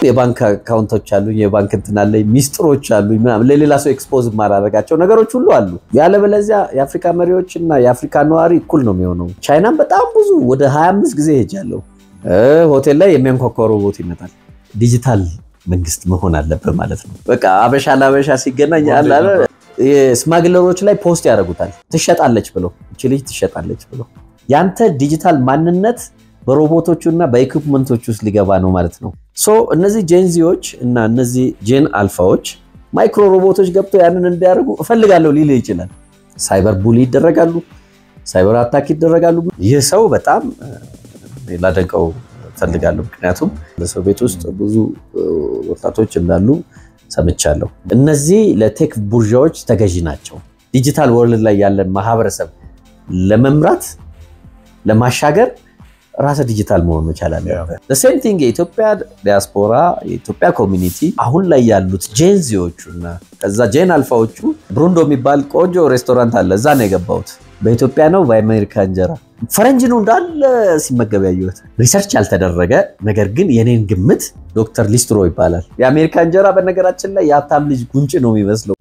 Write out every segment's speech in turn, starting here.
የባንክ አካውንቶች አሉ የባንክ እንትን አለ ሚስጥሮች አሉ ምናምን ለሌላ ሰው ኤክስፖዝ ማራረጋቸው ነገሮች ሁሉ አሉ ያለበለዚያ የአፍሪካ መሪዎችና የአፍሪካ ነዋሪ እኩል ነው የሚሆነው ቻይናም በጣም ብዙ ወደ 25 ጊዜ ሄጃለሁ ሆቴል ላይ የሚያንኳኳው ሮቦት ይመጣል ዲጂታል መንግስት መሆን አለበት ማለት ነው በቃ አበሻ ላበሻ ሲገናኝ አለ የስማግለሮች ላይ ፖስት ያደርጉታል ትሸጣለች ብሎ እቺ ልጅ ትሸጣለች ብሎ ያንተ ዲጂታል ማንነት በሮቦቶቹና በኢኩፕመንቶቹ ውስጥ ሊገባ ነው ማለት ነው ሶ እነዚህ ጄንዚዎች እና እነዚህ ጄን አልፋዎች ማይክሮ ሮቦቶች ገብተው ያንን እንዲያርጉ እፈልጋለሁ ሊል ይችላል ሳይበር ቡሊ ይደረጋሉ ሳይበር አታክ ይደረጋሉ ይህ ሰው በጣም ላደንቀው ፈልጋለሁ ምክንያቱም ለሰው ቤት ውስጥ ብዙ ወጣቶች እንዳሉ ሰምቻለሁ እነዚህ ለቴክ ቡርዣዎች ተገዢ ናቸው ዲጂታል ወርልድ ላይ ያለን ማህበረሰብ ለመምራት ለማሻገር ራስ ዲጂታል መሆን መቻል አለበት the same thing የኢትዮጵያ ዲያስፖራ የኢትዮጵያ ኮሚኒቲ አሁን ላይ ያሉት ጄንዚዎቹና ከዛ ጄን አልፋዎቹ ብሩንዶ የሚባል ቆጆ ሬስቶራንት አለ እዛ ነው የገባሁት በኢትዮጵያ ነው በአሜሪካ እንጀራ ፈረንጅ ነው እንዳለ ሲመገብ ያዩት ሪሰርች ያልተደረገ ነገር ግን የኔን ግምት ዶክተር ሊስትሮ ይባላል የአሜሪካ እንጀራ በነገራችን ላይ የሀብታም ልጅ ጉንጭ ነው የሚመስለው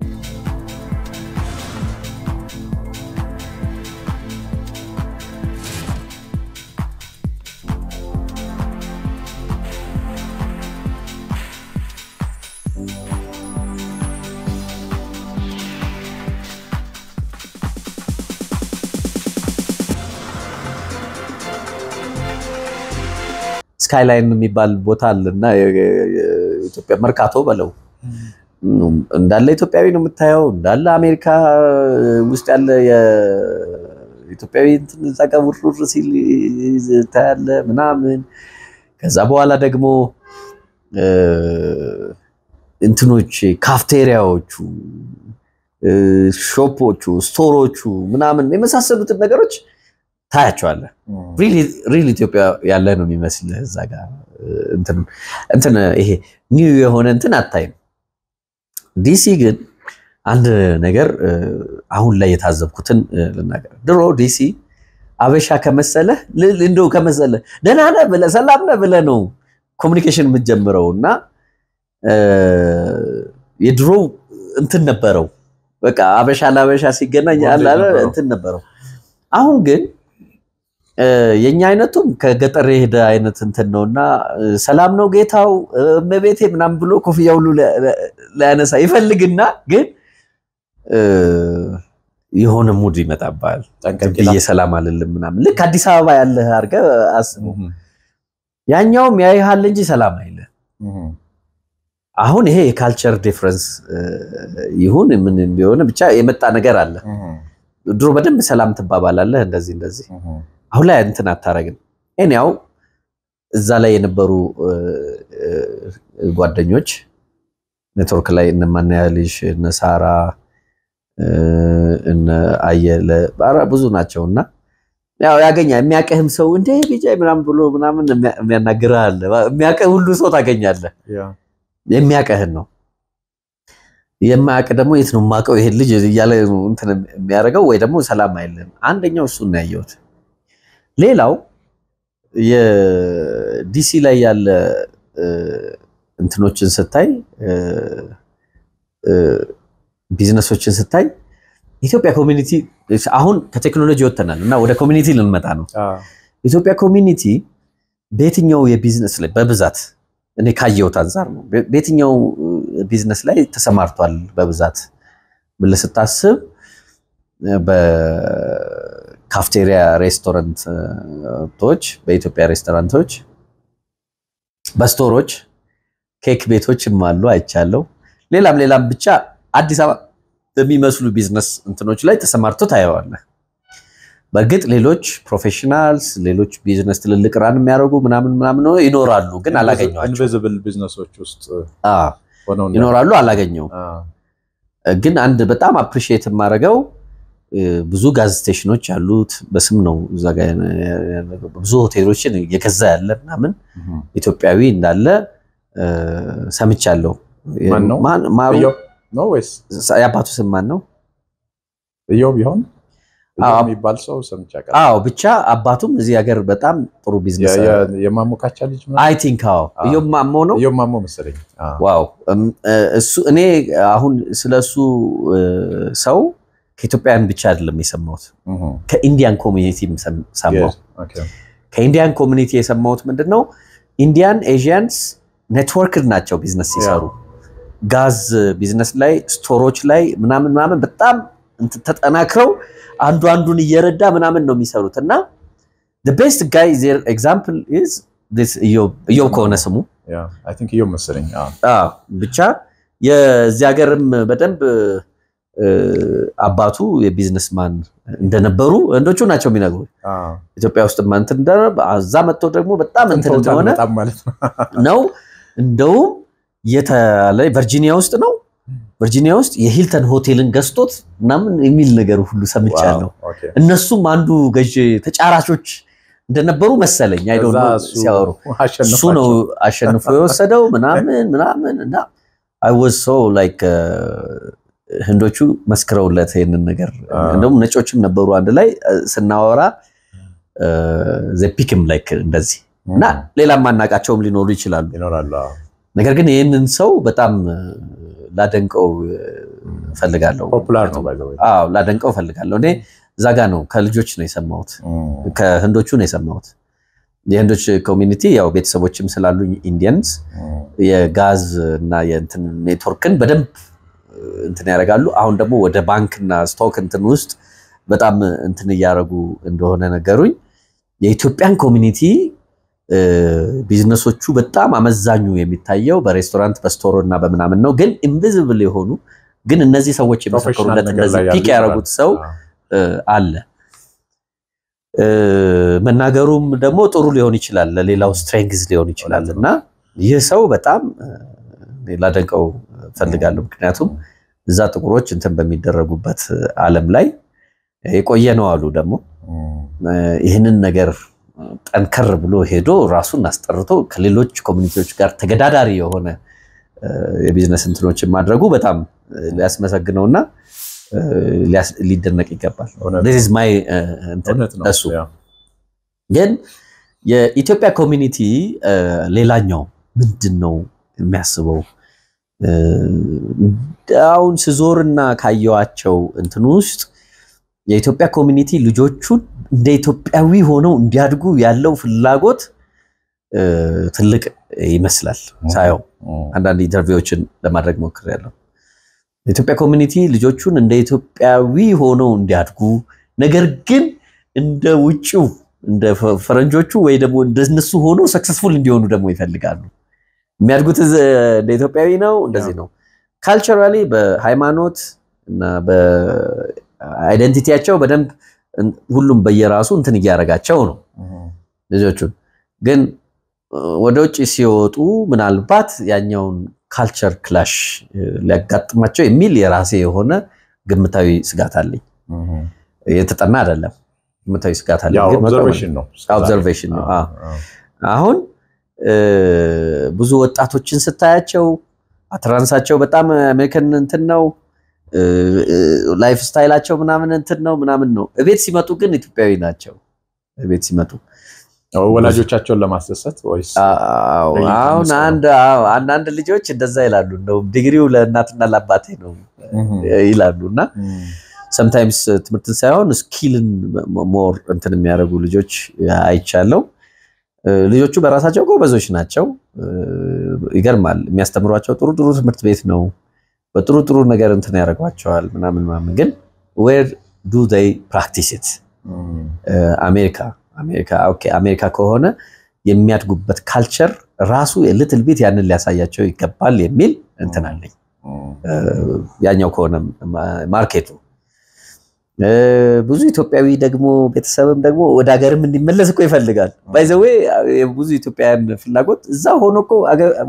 ስካይላይን የሚባል ቦታ አለና ኢትዮጵያ መርካቶ በለው እንዳለ ኢትዮጵያዊ ነው የምታየው እንዳለ አሜሪካ ውስጥ ያለ የኢትዮጵያዊ ተንዛቀው ሩር ሲል ታያለ ምናምን ከዛ በኋላ ደግሞ እንትኖች ካፍቴሪያዎቹ ሾፖቹ ስቶሮቹ ምናምን የመሳሰሉት ነገሮች ታያቸዋለ ሪሊ ኢትዮጵያ ያለ ነው የሚመስል እዛ ጋር እንትን ይሄ ኒው የሆነ እንትን አታይም ዲሲ ግን አንድ ነገር አሁን ላይ የታዘብኩትን ልናገር ድሮ ዲሲ አበሻ ከመሰለ እንደው ከመሰለ ደህና ነህ ብለህ ሰላም ነህ ብለህ ነው ኮሙኒኬሽን የምትጀምረውና የድሮ እንትን ነበረው በቃ አበሻ ላበሻ ሲገናኝ አለ እንትን ነበረው አሁን ግን የኛ አይነቱም ከገጠር የሄደ አይነት እንትን ነውና ሰላም ነው ጌታው መቤቴ ምናም ብሎ ኮፍያው ሁሉ ለያነሳ ይፈልግና ግን የሆነ ሙድ ይመጣባል ጠንቀቅ ሰላም አይደለም ምናም ልክ አዲስ አበባ ያለ አርገ አስቡ ያኛውም ያይሃል እንጂ ሰላም አይለ አሁን ይሄ የካልቸር ዲፈረንስ ይሁን ምን እንደሆነ ብቻ የመጣ ነገር አለ ድሮ በደንብ ሰላም ተባባላለህ እንደዚህ አሁን ላይ እንትን አታረግም እኔው እዛ ላይ የነበሩ ጓደኞች ኔትወርክ ላይ እነማን ያልሽ እነ ሳራ እነ አየለ ባራ ብዙ ናቸውና ያው ያገኛ የሚያቀህም ሰው እንደ ቢጃይ ምናምን ብሎ ምናምን የሚያናግራል የሚያቀህ ሁሉ ሰው ታገኛለህ የሚያቀህን ነው የማያቀ ደግሞ የት ነው ማቀው ይሄ ልጅ እያለ እንትን የሚያረጋው ወይ ደግሞ ሰላም አይደለም አንደኛው እሱ ነው ያየሁት ሌላው የዲሲ ላይ ያለ እንትኖችን ስታይ ቢዝነሶችን ስታይ ኢትዮጵያ ኮሚኒቲ አሁን ከቴክኖሎጂ ወጥተናልና ወደ ኮሚኒቲ ልንመጣ ነው ኢትዮጵያ ኮሚኒቲ በየትኛው የቢዝነስ ላይ በብዛት እኔ ካየሁት አንፃር ነው በየትኛው ቢዝነስ ላይ ተሰማርቷል በብዛት ብለህ ስታስብ በካፍቴሪያ ሬስቶራንቶች በኢትዮጵያ ሬስቶራንቶች በስቶሮች ኬክ ቤቶችም አሉ አይቻለው ሌላም ብቻ አዲስ አበባ በሚመስሉ ቢዝነስ እንትኖች ላይ ተሰማርቶ ታየዋለህ በርግጥ ሌሎች ፕሮፌሽናልስ ሌሎች ቢዝነስ ትልልቅ ራን የሚያደርጉ ምናምን ይኖራሉ ግን አላገኘዋቸው ኢንቪዚብል ቢዝነሶች ውስጥ ይኖራሉ አላገኘው ግን አንድ በጣም አፕሪሺየት ማረጋው ብዙ ጋዝ ስቴሽኖች ያሉት በስም ነው እዛ ጋር ብዙ ሆቴሎችን የገዛ ያለ ምናምን ኢትዮጵያዊ እንዳለ ሰምቻለሁ ማሩ ነው ወይስ ያባቱ ስም ማን ነው እዮብ ይሆን የሚባል ሰው ሰምቻለሁ። አዎ ብቻ አባቱም እዚህ ሀገር በጣም ጥሩ ቢዝነስ የማሞካቻ ልጅ ማለት አይ ቲንክ እዮማሞ ነው እዮማሞ መሰለኝ። ዋው እሱ እኔ አሁን ስለሱ ሰው ከኢትዮጵያን ብቻ አይደለም የሰማሁት ከኢንዲያን ኮሚኒቲ ሰማሁ። ከኢንዲያን ኮሚኒቲ የሰማሁት ምንድነው ኢንዲያን ኤዥያንስ ኔትወርክ ናቸው ቢዝነስ ሲሰሩ ጋዝ ቢዝነስ ላይ ስቶሮች ላይ ምናምን በጣም ተጠናክረው አንዱን እየረዳ ምናምን ነው የሚሰሩትና the best guy their example is this እዮብ ከሆነ ስሙ I think እዮብ መሰለኝ። ብቻ የዚህ ሀገርም በደንብ አባቱ የቢዝነስማን እንደነበሩ እንዶቹ ናቸው የሚነግሩ ኢትዮጵያ ውስጥ ማንት እንደነበ አዛ መጥቶ ደግሞ በጣም እንትን እንደሆነ ነው እንደውም የተለ ቨርጂኒያ ውስጥ ነው ቨርጂኒያ ውስጥ የሂልተን ሆቴልን ገዝቶት ምናምን የሚል ነገር ሁሉ ሰምቻለሁ። እነሱም አንዱ ገዥ ተጫራቾች እንደነበሩ መሰለኝ አይ ዶንት ኖ ሲያወሩ እሱ ነው አሸንፎ የወሰደው ምናምን እና I was so like ህንዶቹ መስክረውለት ይሄንን ነገር እንደውም ነጮችም ነበሩ አንድ ላይ ስናወራ ዘፒክም ላይክ እንደዚህ እና ሌላም ማናቃቸውም ሊኖሩ ይችላሉ። ነገር ግን ይሄንን ሰው በጣም ላደንቀው ፈልጋለሁ። ፖፑላር ነው ባይ ዘ ወይ። ላደንቀው ፈልጋለሁ። እኔ ዛጋ ነው ከልጆች ነው የሰማሁት ከህንዶቹ ነው የሰማሁት። የህንዶች ኮሚኒቲ ያው ቤተሰቦችም ስላሉ ኢንዲያንስ የጋዝ እና የእንትን ኔትወርክን በደንብ እንትን ያደርጋሉ። አሁን ደግሞ ወደ ባንክና ስቶክ እንትን ውስጥ በጣም እንትን ያያረጉ እንደሆነ ነገሩኝ። የኢትዮጵያን ኮሚኒቲ ቢዝነሶቹ በጣም አመዛኙ የሚታየው በሬስቶራንት በስቶርና በመናምን ነው ግን ኢንቪዚብል የሆኑ ግን እነዚህ ሰዎች የሚሰከሩለት እንደዚህ ፒክ ያደረጉት ሰው አለ። መናገሩም ደግሞ ጥሩ ሊሆን ይችላል ለሌላው ስትሬንግዝ ሊሆን ይችላልና ይህ ሰው በጣም ላደንቀው ፈልጋለሁ። ምክንያቱም እዛ ጥቁሮች እንትን በሚደረጉበት ዓለም ላይ የቆየ ነው አሉ ደግሞ ይሄንን ነገር ጠንከር ብሎ ሄዶ ራሱን አስጠርቶ ከሌሎች ኮሚኒቲዎች ጋር ተገዳዳሪ የሆነ የቢዝነስ እንትኖችን ማድረጉ በጣም ሊያስመሰግነውና ሊደነቅ ይገባል። this is my እሱ ግን የኢትዮጵያ ኮሚኒቲ ሌላኛው ምንድነው የሚያስበው አሁን ስዞርና ካየዋቸው እንትን ውስጥ የኢትዮጵያ ኮሚኒቲ ልጆቹን እንደ ኢትዮጵያዊ ሆነው እንዲያድጉ ያለው ፍላጎት ትልቅ ይመስላል ሳይው አንዳንድ ኢንተርቪዎችን ለማድረግ ሞክሬያለሁ። የኢትዮጵያ ኮሚኒቲ ልጆቹን እንደ ኢትዮጵያዊ ሆነው እንዲያድጉ ነገር ግን እንደ ውጪው እንደ ፈረንጆቹ ወይ ደግሞ እንደነሱ ሆኖ ሰክሰስፉል እንዲሆኑ ደግሞ ይፈልጋሉ። የሚያድጉት እንደ ኢትዮጵያዊ ነው እንደዚህ ነው። ካልቸራሊ በሃይማኖት እና በአይደንቲቲያቸው በደንብ ሁሉም በየራሱ እንትን ያያረጋቸው ነው ልጆቹን ግን ወደ ውጪ ሲወጡ ምናልባት ያኛውን ካልቸር ክላሽ ሊያጋጥማቸው የሚል የራሴ የሆነ ግምታዊ ስጋት አለኝ። የተጠና አይደለም ግምታዊ ስጋት አለኝ ግን ኦብዘርቬሽን ነው። አሁን ብዙ ወጣቶችን ስታያቸው አትራንሳቸው በጣም አሜሪካን እንትን ነው ላይፍ ስታይላቸው ምናምን እንትን ነው ምናምን ነው። እቤት ሲመጡ ግን ኢትዮጵያዊ ናቸው። እቤት ሲመጡ ወላጆቻቸውን ለማስደሰት ወይስ አሁን አንድ ልጆች እንደዛ ይላሉ ነው ዲግሪው ለእናትና ለአባቴ ነው ይላሉና sometimes ትምህርትን ሳይሆን ስኪልን ሞር እንትን የሚያደርጉ ልጆች አይቻለው። ልጆቹ በራሳቸው ጎበዞች ናቸው። ይገርማል የሚያስተምሯቸው ጥሩ ትምህርት ቤት ነው። በጥሩ ነገር እንትን ያደርጓቸዋል ምናምን ግን where do they practice it? አሜሪካ ከሆነ የሚያድጉበት ካልቸር ራሱ የሊትል ቢት ያንን ሊያሳያቸው ይገባል የሚል እንትን አለኝ። ያኛው ከሆነ ማርኬቱ ብዙ ኢትዮጵያዊ ደግሞ ቤተሰብም ደግሞ ወደ ሀገርም እንዲመለስ እኮ ይፈልጋል። ባይ ዘ ዌይ ብዙ ኢትዮጵያውያን ፍላጎት እዛ ሆኖ እኮ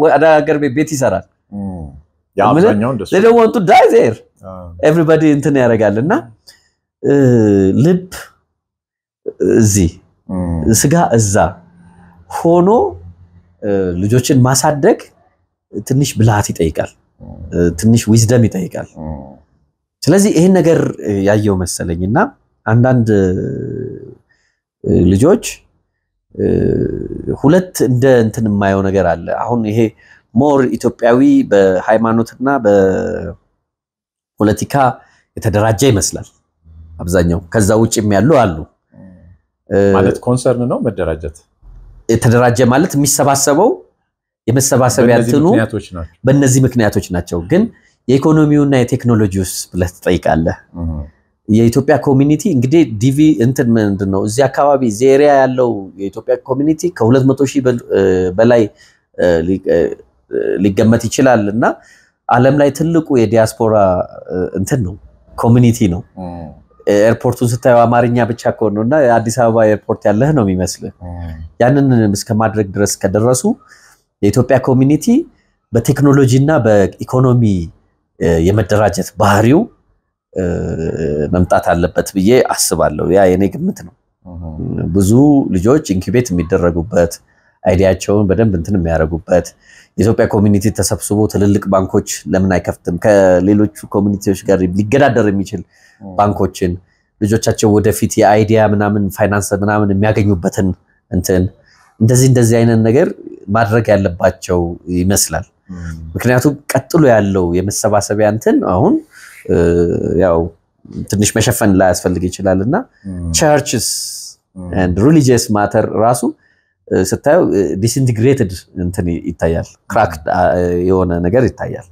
ወደ ሀገር ቤት ይሰራል። ያብዛኛው እንደሱ they don't want to die there everybody እንትን ያረጋልና ልብ እዚህ ስጋ እዛ ሆኖ ልጆችን ማሳደግ ትንሽ ብልሃት ይጠይቃል፣ ትንሽ ዊዝደም ይጠይቃል። ስለዚህ ይሄን ነገር ያየው መሰለኝና አንዳንድ ልጆች ሁለት እንደ እንትን የማየው ነገር አለ አሁን ይሄ ሞር ኢትዮጵያዊ በሃይማኖትና በፖለቲካ የተደራጀ ይመስላል አብዛኛው ከዛ ውጭም ያሉ አሉ ማለት ኮንሰርን ነው መደራጀት የተደራጀ ማለት የሚሰባሰበው የመሰባሰቢያ እንትኑ በእነዚህ ምክንያቶች ናቸው ግን የኢኮኖሚውና የቴክኖሎጂውስ ብለህ ትጠይቃለህ የኢትዮጵያ ኮሚኒቲ እንግዲህ ዲቪ እንትን ምንድነው እዚህ አካባቢ ዜሪያ ያለው የኢትዮጵያ ኮሚኒቲ ከ200,000 በላይ ሊገመት ይችላልና ዓለም ላይ ትልቁ የዲያስፖራ እንትን ነው ኮሚኒቲ ነው ኤርፖርቱን ስታዩ አማርኛ ብቻ ከሆነና አዲስ አበባ ኤርፖርት ያለህ ነው የሚመስልህ ያንን እስከ ማድረግ ድረስ ከደረሱ የኢትዮጵያ ኮሚኒቲ በቴክኖሎጂና በኢኮኖሚ የመደራጀት ባህሪው መምጣት አለበት ብዬ አስባለሁ ያ የኔ ግምት ነው ብዙ ልጆች ኢንኩቤት የሚደረጉበት አይዲያቸውን በደንብ እንትን የሚያረጉበት የኢትዮጵያ ኮሚኒቲ ተሰብስቦ ትልልቅ ባንኮች ለምን አይከፍትም ከሌሎች ኮሚኒቲዎች ጋር ሊገዳደር የሚችል ባንኮችን ልጆቻቸው ወደፊት የአይዲያ ምናምን ፋይናንስ ምናምን የሚያገኙበትን እንትን እንደዚህ አይነት ነገር ማድረግ ያለባቸው ይመስላል ምክንያቱም ቀጥሎ ያለው የመሰባሰቢያ እንትን አሁን ያው ትንሽ መሸፈን ላይ ያስፈልግ ይችላልና churches and religious matter ራሱ ስታዩ disintegrated እንትን ይታያል ክራክ የሆነ ነገር ይታያል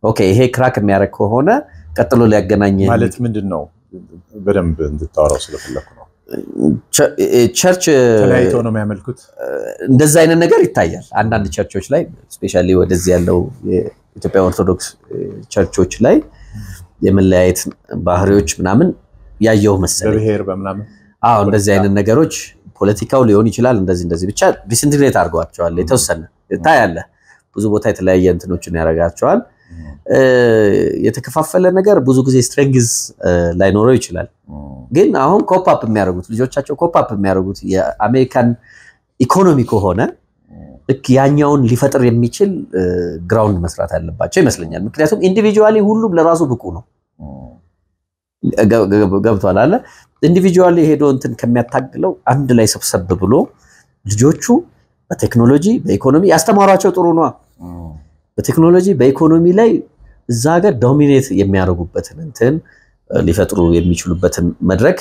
ኦኬ ይሄ ክራክ የሚያረክ ከሆነ ቀጥሎ ሊያገናኝ ማለት ምንድነው በደንብ እንድታወራው ስለፈለኩ ነው ቸርች ተለያይቶ ነው የሚያመልኩት እንደዛ አይነት ነገር ይታያል አንዳንድ ቸርቾች ላይ ስፔሻሊ ወደዚህ ያለው የኢትዮጵያ ኦርቶዶክስ ቸርቾች ላይ የመለያየት ባህሪዎች ምናምን ያየው መሰለኝ በብሔር በመናምን አዎ እንደዚህ አይነት ነገሮች ፖለቲካው ሊሆን ይችላል እንደዚህ ብቻ ዲስኢንትግሬት አድርጓቸዋል የተወሰነ ታያለ ብዙ ቦታ የተለያየ እንትኖችን ያረጋቸዋል የተከፋፈለ ነገር ብዙ ጊዜ ስትሬንግዝ ላይኖረው ይችላል ግን አሁን ኮፕ አፕ የሚያደርጉት ልጆቻቸው ኮፕ አፕ የሚያደርጉት የአሜሪካን ኢኮኖሚ ከሆነ ልክ ያኛውን ሊፈጥር የሚችል ግራውንድ መስራት አለባቸው ይመስለኛል ምክንያቱም ኢንዲቪጁዋሊ ሁሉም ለራሱ ብቁ ነው ገብቷል አለ ኢንዲቪጁዋሊ ሄዶ እንትን ከሚያታግለው አንድ ላይ ሰብሰብ ብሎ ልጆቹ በቴክኖሎጂ በኢኮኖሚ ያስተማሯቸው ጥሩ ነው በቴክኖሎጂ በኢኮኖሚ ላይ እዛ ሀገር ዶሚኔት የሚያደርጉበትን እንትን ሊፈጥሩ የሚችሉበትን መድረክ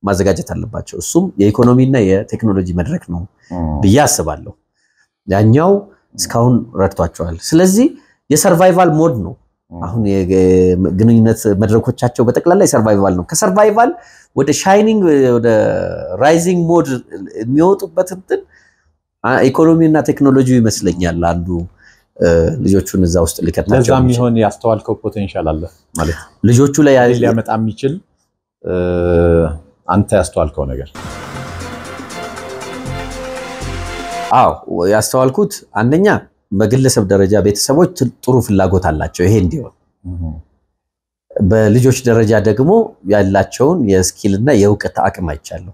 ማዘጋጀት አለባቸው እሱም የኢኮኖሚና የቴክኖሎጂ መድረክ ነው ብዬ አስባለሁ ያኛው እስካሁን ረድቷቸዋል ስለዚህ የሰርቫይቫል ሞድ ነው አሁን የግንኙነት መድረኮቻቸው በተቀላላ የሰርቫይቫል ነው ከሰርቫይቫል ወደ ሻይኒንግ ወደ ራይዚንግ ሞድ የሚወጡበት እንትን ኢኮኖሚና ቴክኖሎጂ ይመስለኛል አንዱ ልጆቹን እዛ ውስጥ ሊከታቸው ለዛም ይሆን ያስተዋልከው ፖቴንሻል አለ ማለት ልጆቹ ላይ ሊያመጣ የሚችል አንተ ያስተዋልከው ነገር አው ያስተዋልኩት አንደኛ በግለሰብ ደረጃ ቤተሰቦች ጥሩ ፍላጎት አላቸው ይሄ እንዲሆን በልጆች ደረጃ ደግሞ ያላቸውን የስኪልና የእውቀት አቅም አይቻለው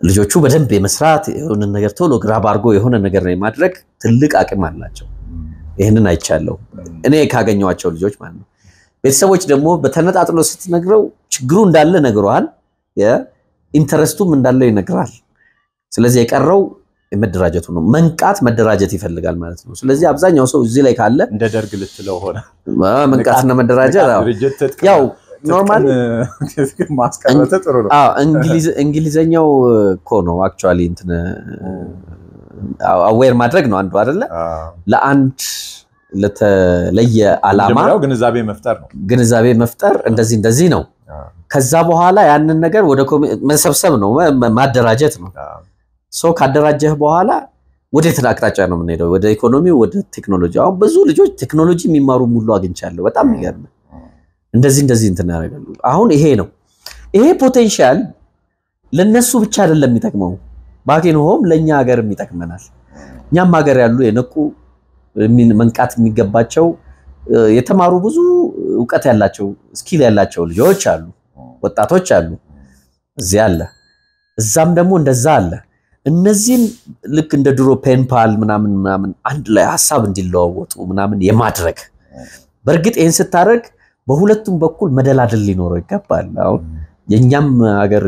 ልጆቹ በደንብ የመስራት የሆነ ነገር ቶሎ ግራብ አርጎ የሆነ ነገር ነው ማድረግ ትልቅ አቅም አላቸው ይሄንን አይቻለው እኔ ካገኘዋቸው ልጆች ማለት ነው ቤተሰቦች ደግሞ በተነጣጥሎ ስትነግረው ችግሩ እንዳለ ነግሯል የኢንተረስቱም እንዳለ ይነግራል ስለዚህ የቀረው የመደራጀቱ ነው መንቃት መደራጀት ይፈልጋል ማለት ነው ስለዚህ አብዛኛው ሰው እዚህ ላይ ካለ እንደ ደርግ ልትለው ሆነ መንቃትና መደራጀት ያው ኖርማል ማስቀረተ ጥሩ ነው እንግሊዘኛው እኮ ነው አክቹአሊ እንትን አዌር ማድረግ ነው አንዱ አይደለ ለአንድ ለተለየ አላማ ግንዛቤ መፍጠር እንደዚህ ነው ከዛ በኋላ ያንን ነገር ወደ መሰብሰብ ነው ማደራጀት ነው ሶ ካደራጀህ በኋላ ወደ ተናቅጣጫ ነው የምንሄደው ወደ ኢኮኖሚው ወደ ቴክኖሎጂ አሁን ብዙ ልጆች ቴክኖሎጂ የሚማሩ ሙሉ አግኝቻለሁ በጣም ይገርም እንደዚህ እንትን ያደርጋሉ አሁን ይሄ ነው ይሄ ፖቴንሻል ለነሱ ብቻ አይደለም የሚጠቅመው ባኪን ሆም ለኛ ሀገርም ይጠቅመናል ኛም ሀገር ያሉ የነቁ መንቃት የሚገባቸው የተማሩ ብዙ ዕውቀት ያላቸው ስኪል ያላቸው ልጆች አሉ ወጣቶች አሉ እዚህ አለ እዛም ደግሞ እንደዛ አለ እነዚህን ልክ እንደ ድሮ ፔንፓል ምናምን አንድ ላይ ሐሳብ እንዲለዋወጡ ምናምን የማድረግ በርግጥ ይሄን ስታረግ በሁለቱም በኩል መደላደል ሊኖረው ይገባል አሁን የኛም ሀገር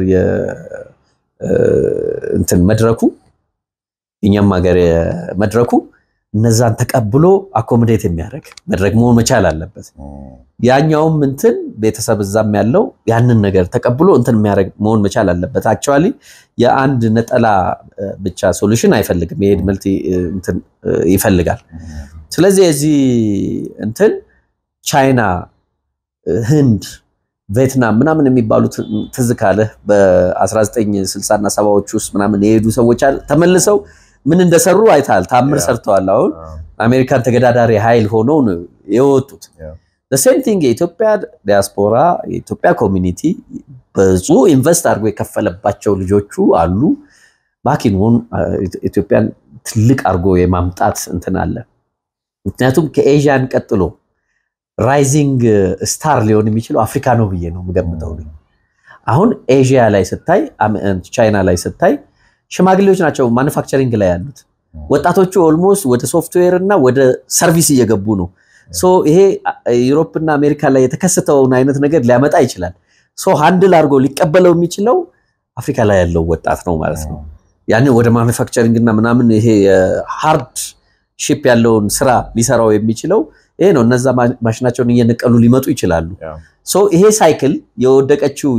እንትን መድረኩ የኛም ሀገር መድረኩ እነዛን ተቀብሎ አኮሞዴት የሚያደርግ መድረክ መሆን መቻል አለበት ያኛውም እንትን ቤተሰብ እዛም ያለው ያንን ነገር ተቀብሎ እንትን የሚያደርግ መሆን መቻል አለበት አክቹአሊ የአንድ ነጠላ ብቻ ሶሉሽን አይፈልግም ይሄድ መልቲ እንትን ይፈልጋል ስለዚህ እዚህ እንትን ቻይና ህንድ ቪየትናም ምናምን የሚባሉት ትዝካለ በ1960 እና 70ዎች ውስጥ ምናምን የሄዱ ሰዎች ተመልሰው ምን እንደሰሩ አይታል ታምር ሰርተዋል አሁን አሜሪካን ተገዳዳሪ ኃይል ሆነው ነው የወጡት the same thing የኢትዮጵያ ዲያስፖራ የኢትዮጵያ ኮሚኒቲ ብዙ ኢንቨስት አድርጎ የከፈለባቸው ልጆቹ አሉ ባኪንውን ኢትዮጵያን ትልቅ አድርጎ የማምጣት እንትን አለ ምክንያቱም ከኤዥያን ቀጥሎ ራይዚንግ ስታር ሊሆን የሚችለው አፍሪካ ነው ብዬ ነው ምገምተው አሁን ኤዥያ ላይ ስታይ ቻይና ላይ ስታይ ሽማግሌዎች ናቸው ማኑፋክቸሪንግ ላይ ያሉት ወጣቶቹ ኦልሞስት ወደ ሶፍትዌር እና ወደ ሰርቪስ እየገቡ ነው ሶ ይሄ ዩሮፕ እና አሜሪካ ላይ የተከሰተውን አይነት ነገር ሊያመጣ ይችላል ሶ ሃንድል አድርጎ ሊቀበለው የሚችለው አፍሪካ ላይ ያለው ወጣት ነው ማለት ነው ያን ወደ ማኑፋክቸሪንግ እና ምናምን ይሄ ሃርድ ሺፕ ያለውን ስራ ሊሰራው የሚችለው ይሄ ነው እነዛ ማሽናቸውን እየነቀሉ ሊመጡ ይችላሉ ሶ ይሄ ሳይክል የወደቀችው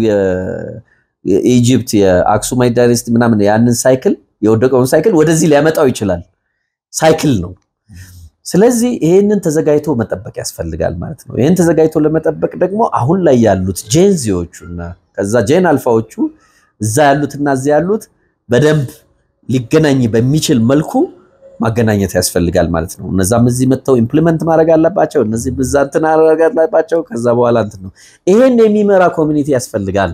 የኢጂፕት የአክሱማይት ዳይናስቲ ምናምን ያንን ሳይክል የወደቀውን ሳይክል ወደዚህ ሊያመጣው ይችላል ሳይክል ነው ስለዚህ ይሄንን ተዘጋጅቶ መጠበቅ ያስፈልጋል ማለት ነው ይሄን ተዘጋጅቶ ለመጠበቅ ደግሞ አሁን ላይ ያሉት ጄንዚዎቹና ከዛ ጄን አልፋዎቹ እዛ ያሉትና እዛ ያሉት በደንብ ሊገናኝ በሚችል መልኩ ማገናኘት ያስፈልጋል ማለት ነው እነዛም እዚህ መተው ኢምፕሊመንት ማድረግ አለባቸው እነዚህ ብዛንትና ማድረግ አለባቸው ከዛ በኋላ እንት ነው ይሄን የሚመራ ኮሚኒቲ ያስፈልጋል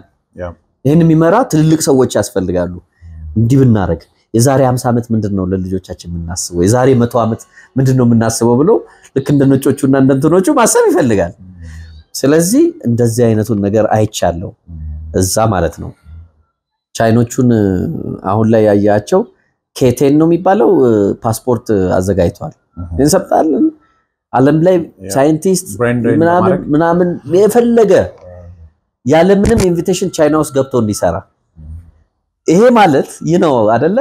ይሄን የሚመራ ትልልቅ ሰዎች ያስፈልጋሉ እንዲህ ብናረግ የዛሬ 50 ዓመት ምንድነው ለልጆቻችን የምናስበው የዛሬ 100 ዓመት ምንድነው የምናስበው ብሎ ልክ እንደነጮቹና እንደንተኖቹ ማሰብ ይፈልጋል ስለዚህ እንደዚህ አይነቱን ነገር አይቻለው እዛ ማለት ነው ቻይኖቹን አሁን ላይ ያያቸው ኬቴን ነው የሚባለው ፓስፖርት አዘጋጅቷል እንሰጣለን ዓለም ላይ ሳይንቲስት ምናምን የፈለገ ያለ ምንም ኢንቪቴሽን ቻይና ውስጥ ገብቶ እንዲሰራ ይሄ ማለት አይደለ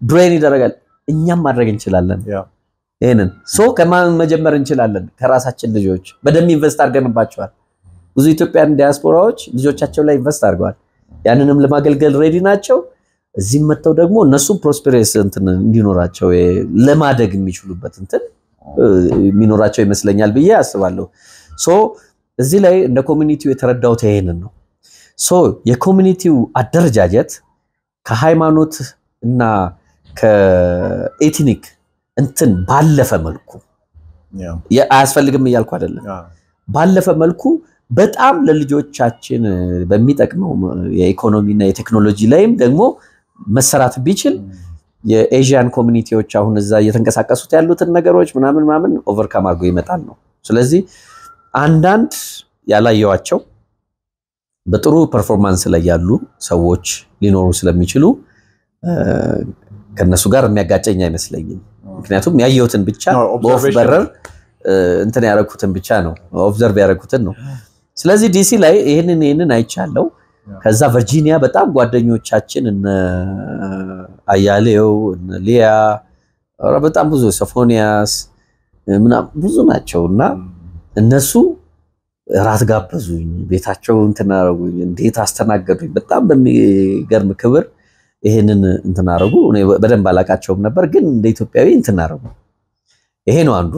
ብሬን ይደረጋል እኛም ማድረግ እንችላለን ይሄንን ሶ ከማን መጀመር እንችላለን ከራሳችን ልጆች በደም ኢንቨስት አድርገንባቸዋል ብዙ ኢትዮጵያን ዲያስፖራዎች ልጆቻቸው ላይ ኢንቨስት አድርገዋል ያንንም ለማገልገል ሬዲ ናቸው እዚህ መተው ደግሞ እነሱ ፕሮስፐረስ እንትን እንዲኖራቸው ለማደግ የሚችሉበት እንትን የሚኖራቸው ይመስለኛል ብዬ አስባለሁ ሶ እዚህ ላይ እንደ ኮሚኒቲው የተረዳው ይሄንን ነው ሶ የኮሚኒቲው አደረጃጀት ከሃይማኖት እና ከኤትኒክ እንትን ባለፈ መልኩ ያስፈልግም ይያልኩ አይደለም ባለፈ መልኩ በጣም ለልጆቻችን በሚጠቅመው የኢኮኖሚና የቴክኖሎጂ ላይም ደግሞ መሰራት ቢችል የኤዥያን ኮሚኒቲዎች አሁን እዛ እየተንቀሳቀሱት ያሉትን ነገሮች ምናምን ኦቨርካም አድርጎ ይመጣል ነው ስለዚህ አንዳንድ ያላየዋቸው በጥሩ ፐርፎርማንስ ላይ ያሉ ሰዎች ሊኖሩ ስለሚችሉ ከነሱ ጋር የሚያጋጨኝ አይመስለኝም ምክንያቱም ያየሁትን ብቻ በኦፍ በረር እንትን ያረኩትን ብቻ ነው ኦብዘርቭ ያረኩትን ነው ስለዚህ ዲሲ ላይ ይሄንን አይቻለው ከዛ ቨርጂኒያ በጣም ጓደኞቻችን እነ አያሌው እነ ሊያ በጣም ብዙ ሶፎኒያስ ምናምን ብዙ ናቸውና እነሱ ራት ጋበዙኝ ቤታቸው እንትን አረጉኝ እንዴት አስተናገዱኝ በጣም በሚገርም ክብር ይሄንን እንትን አረጉ እኔ በደንብ አላቃቸውም ነበር ግን እንደ ኢትዮጵያዊ እንትን አረጉ ይሄ ነው አንዱ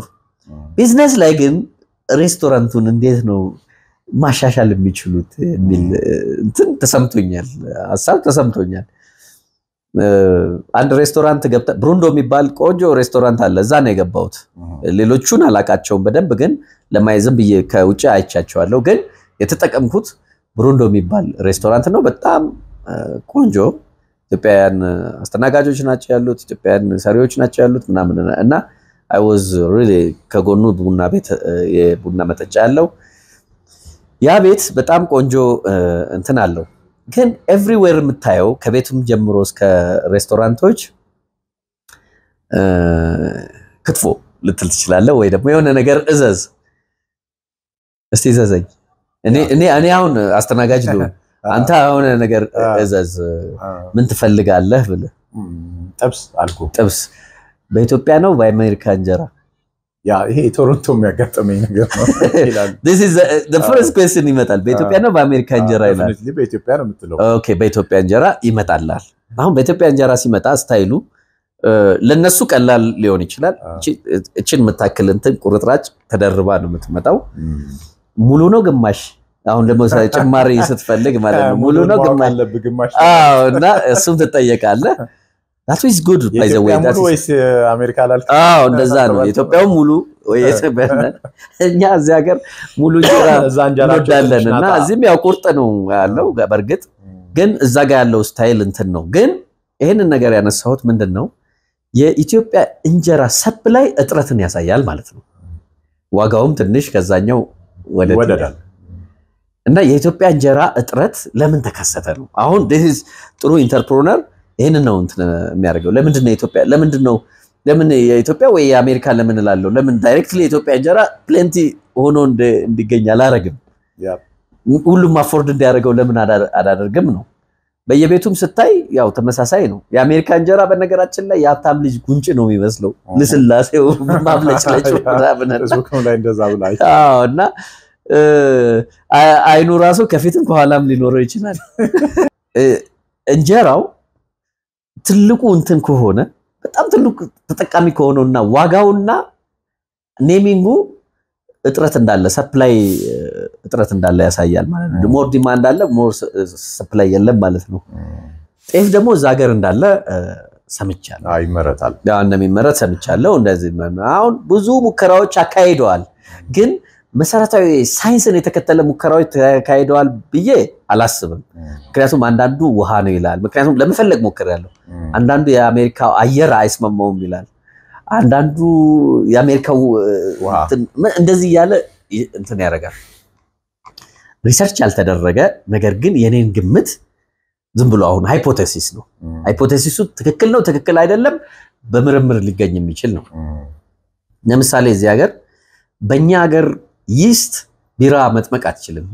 ቢዝነስ ላይ ግን ሬስቶራንቱን እንዴት ነው ማሻሻል የሚችሉት የሚል እንትን ተሰምቶኛል ሐሳብ ተሰምቶኛል አንድ ሬስቶራንት ገብተ ብሩንዶ የሚባል ቆንጆ ሬስቶራንት አለ እዛ ነው የገባሁት ሌሎቹን አላቃቸውም በደንብ ግን ለማይዘም ብዬ ከውጪ አይቻቸዋለሁ ግን የተጠቀምኩት ብሩንዶ የሚባል ሬስቶራንት ነው በጣም ቆንጆ ኢትዮጵያውያን አስተናጋጆች ናቸው ያሉት ኢትዮጵያውያን ሰሪዎች ናቸው ያሉት ምናምን እና I was really ከጎኑ ቡና ቤት የቡና መጠጫ ያለው ያ ቤት በጣም ቆንጆ እንትን አለው ግን ኤቭሪዌር የምታየው ከቤቱም ጀምሮ እስከ ሬስቶራንቶች ክትፎ ልትል ትችላለህ ወይ ደግሞ የሆነ ነገር እዘዝ እስቲ ዘዘኝ እኔ አሁን አስተናጋጅ ነው አንተ አሁን ነገር እዘዝ ምን ትፈልጋለህ ብለህ ጥብስ አልኩ ጥብስ በኢትዮጵያ ነው በአሜሪካ እንጀራ ያ ይሄ ቶሮንቶ የሚያጋጥመኝ ነገር ነው ይላል this is the first question ይመጣል በኢትዮጵያ ነው በአሜሪካ እንጀራ ይላል በኢትዮጵያ ነው የምትለው ኦኬ በኢትዮጵያ እንጀራ ይመጣላል አሁን በኢትዮጵያ እንጀራ ሲመጣ ስታይሉ ለነሱ ቀላል ሊሆን ይችላል እቺን መታከል እንትን ቁርጥራጭ ተደርባ ነው የምትመጣው ሙሉ ነው ግማሽ አሁን ለምሳሌ ጭማሪ ስትፈልግ ማለት ነው ሙሉ ነው ግማሽ አዎ እና እሱም ትጠየቃለህ that is good by the way that is አሜሪካ ላልክ አዎ እንደዛ ነው ኢትዮጵያው ሙሉ ወይ እኛ እዚህ ሀገር ሙሉ እንጀራ እንወዳለንና እዚህም ያው ቁርጥ ነው ያለው በርግጥ ግን እዛ ጋር ያለው ስታይል እንትን ነው ግን ይሄንን ነገር ያነሳሁት ምንድነው የኢትዮጵያ እንጀራ ሰፕላይ እጥረትን ያሳያል ማለት ነው ዋጋውም ትንሽ ከዛኛው ወደዳል እና የኢትዮጵያ እንጀራ እጥረት ለምን ተከሰተ ነው አሁን this is ጥሩ ኢንተርፕረነር ይሄንን ነው እንትን የሚያደርገው ለምን የኢትዮጵያ ወይ የአሜሪካ ለምን እላለሁ ለምን ዳይሬክትሊ የኢትዮጵያ እንጀራ ፕሌንቲ ሆኖ እንዲገኝ አላረግም ሁሉም አፎርድ እንዲያደርገው ለምን አዳደርግም ነው በየቤቱም ስታይ ያው ተመሳሳይ ነው የአሜሪካ እንጀራ በነገራችን ላይ የሀብታም ልጅ ጉንጭ ነው የሚመስለው ለስላሴው ማብለጭለጭ ምናምን እሱም ላይ እንደዛ ብላይ አዎ እና አይኑ ራሱ ከፊትም ከኋላም ሊኖረው ይችላል እንጀራው ትልቁ እንትን ከሆነ በጣም ትልቁ ተጠቃሚ ከሆነውና ዋጋውና ኔሚንጉ እጥረት እንዳለ ሰፕላይ እጥረት እንዳለ ያሳያል ማለት ነው ሞር ዲማንድ አለ ሞር ሰፕላይ የለም ማለት ነው ጤፍ ደግሞ እዛ ሀገር እንዳለ ሰምቻለሁ ይመረታል ያው እንደሚመረት ሰምቻለሁ እንደዚህ አሁን ብዙ ሙከራዎች አካሂደዋል ግን መሰረታዊ ሳይንስን የተከተለ ሙከራዎች ተካሂደዋል ብዬ አላስብም ምክንያቱም አንዳንዱ ውሃ ነው ይላል ምክንያቱም ለመፈለግ ሞክሬያለሁ አንዳንዱ የአሜሪካ አየር አይስማማውም ይላል አንዳንዱ የአሜሪካው እንደዚህ ያለ እንትን ያደርጋል ሪሰርች ያልተደረገ ነገር ግን የኔን ግምት ዝም ብሎ አሁን ሃይፖቴሲስ ነው ሃይፖቴሲሱ ትክክል ነው ትክክል አይደለም በምርምር ሊገኝ የሚችል ነው ለምሳሌ እዚህ ሀገር በእኛ ሀገር ይስት ቢራ መጥመቅ አትችልም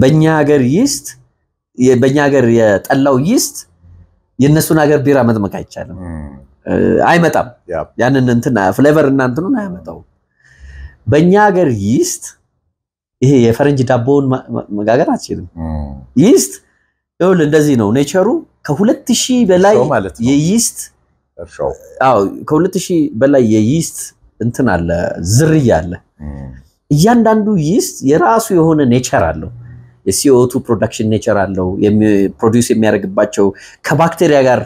በእኛ ሀገር ይስት በእኛ ሀገር የጠላው ይስት የነሱን ሀገር ቢራ መጥመቅ አይቻልም አይመጣም ያንን እንትና ፍሌቨር እና እንትኑን አይመጣው በእኛ ሀገር ይስት ይሄ የፈረንጅ ዳቦውን መጋገር አትችልም ይስት ይሁን እንደዚህ ነው ኔቸሩ ከ2000 በላይ የይስት አዎ ከ2000 በላይ የይስት እንትን አለ ዝርያ አለ እያንዳንዱ ይስት የራሱ የሆነ ኔቸር አለው የCO2 ፕሮዳክሽን ኔቸር አለው ፕሮዲዩስ የሚያደርግባቸው ከባክቴሪያ ጋር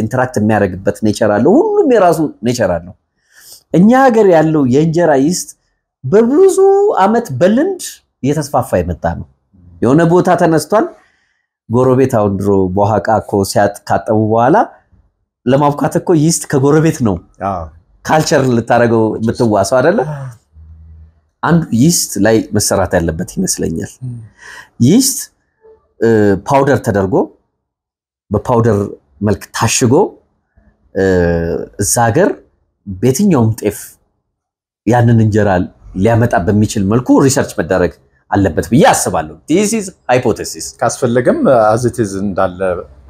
ኢንተራክት የሚያደርግበት ኔቸር አለው ሁሉም የራሱ ኔቸር አለው እኛ ሀገር ያለው የእንጀራ ይስት በብዙ አመት በልምድ እየተስፋፋ የመጣ ነው የሆነ ቦታ ተነስቷል ጎረቤት አሁን ድሮ በኋቃ እኮ ሲያጥካጠቡ በኋላ ለማብካት እኮ ይስት ከጎረቤት ነው ካልቸር ልታረገው የምትዋሰው አይደለ አንድ ይስት ላይ መሰራት ያለበት ይመስለኛል ይስት ፓውደር ተደርጎ በፓውደር መልክ ታሽጎ እዛ ሀገር በየትኛውም ጤፍ ያንን እንጀራ ሊያመጣ በሚችል መልኩ ሪሰርች መደረግ አለበት ብዬ አስባለሁ this is hypothesis ካስፈለገም as it is እንዳለ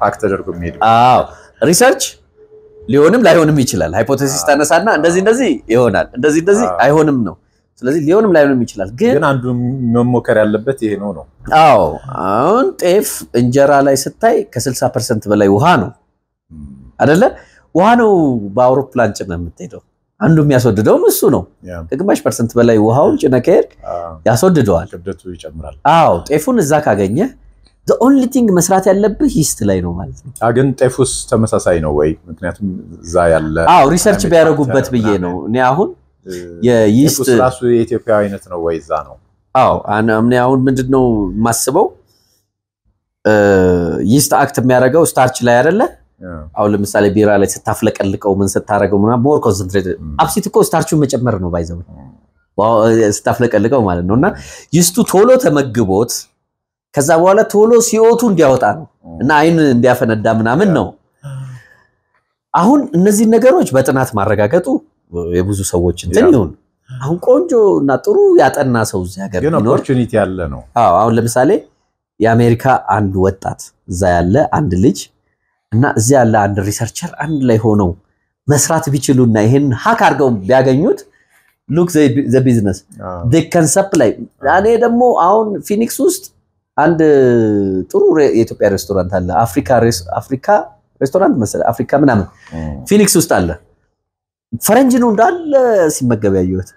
ፓክ ተደርጎ የሚሄድ አዎ ሪሰርች ሊሆንም ላይሆንም ይችላል ሃይፖቴሲስ ተነሳና እንደዚህ ይሆናል እንደዚህ አይሆንም ነው ስለዚህ ሊሆንም ላይሆንም ይችላል ግን አንዱ መሞከር ያለበት ይሄ ነው አዎ አሁን ጤፍ እንጀራ ላይ ስታይ ከ60% በላይ ውሃ ነው አይደለ ውሃ ነው በአውሮፕላን ጭነህ የምትሄደው አንዱ የሚያስወድደው እሱ ነው ከግማሽ % በላይ ውሃውን ጭነህ ከሄድክ ያስወድደዋል ክብደቱ ይጨምራል አዎ ጤፉን እዛ ካገኘ the only thing መስራት ያለብህ ይስት ላይ ነው ማለት ነው ግን ጤፉስ ተመሳሳይ ነው ወይ ምክንያቱም እዛ ያለ አዎ ሪሰርች ቢያደርጉበት ብዬ ነው እኔ አሁን የይስት ራሱ የኢትዮጵያ አይነት ነው ወይ እዛ ነው አዎ እኔ አሁን ምንድነው ማስበው ይስት አክት የሚያደርገው ስታርች ላይ አይደለ አሁን ለምሳሌ ቢራ ላይ ስታፍለቀልቀው ምን ስታረገው ምናምን ሞር ኮንሰንትሬት አብሲት እኮ ስታርቹን መጨመር ነው ባይዘው ስታፍለቀልቀው ማለት ነውና ይስቱ ቶሎ ተመግቦት ከዛ በኋላ ቶሎ CO2 እንዲያወጣ ነው እና አይን እንዲያፈነዳ ምናምን ነው አሁን እነዚህ ነገሮች በጥናት ማረጋገጡ የብዙ ሰዎች እንትን ይሁን አሁን ቆንጆ እና ጥሩ ያጠና ሰው እዚህ ሀገር ግን ኦፖርቹኒቲ ያለ ነው አዎ አሁን ለምሳሌ የአሜሪካ አንድ ወጣት እዛ ያለ አንድ ልጅ እና እዚያ ያለ አንድ ሪሰርቸር አንድ ላይ ሆነው መስራት ቢችሉና ይሄን ሃክ አድርገው ቢያገኙት look the business they can supply ያኔ ደግሞ አሁን ፊኒክስ ውስጥ አንድ ጥሩ የኢትዮጵያ ሬስቶራንት አለ አፍሪካ ሬስቶራንት መሰለ አፍሪካ ምናምን ፊኒክስ ውስጥ አለ ፈረንጅ ነው እንዳለ ሲመገብ ያዩት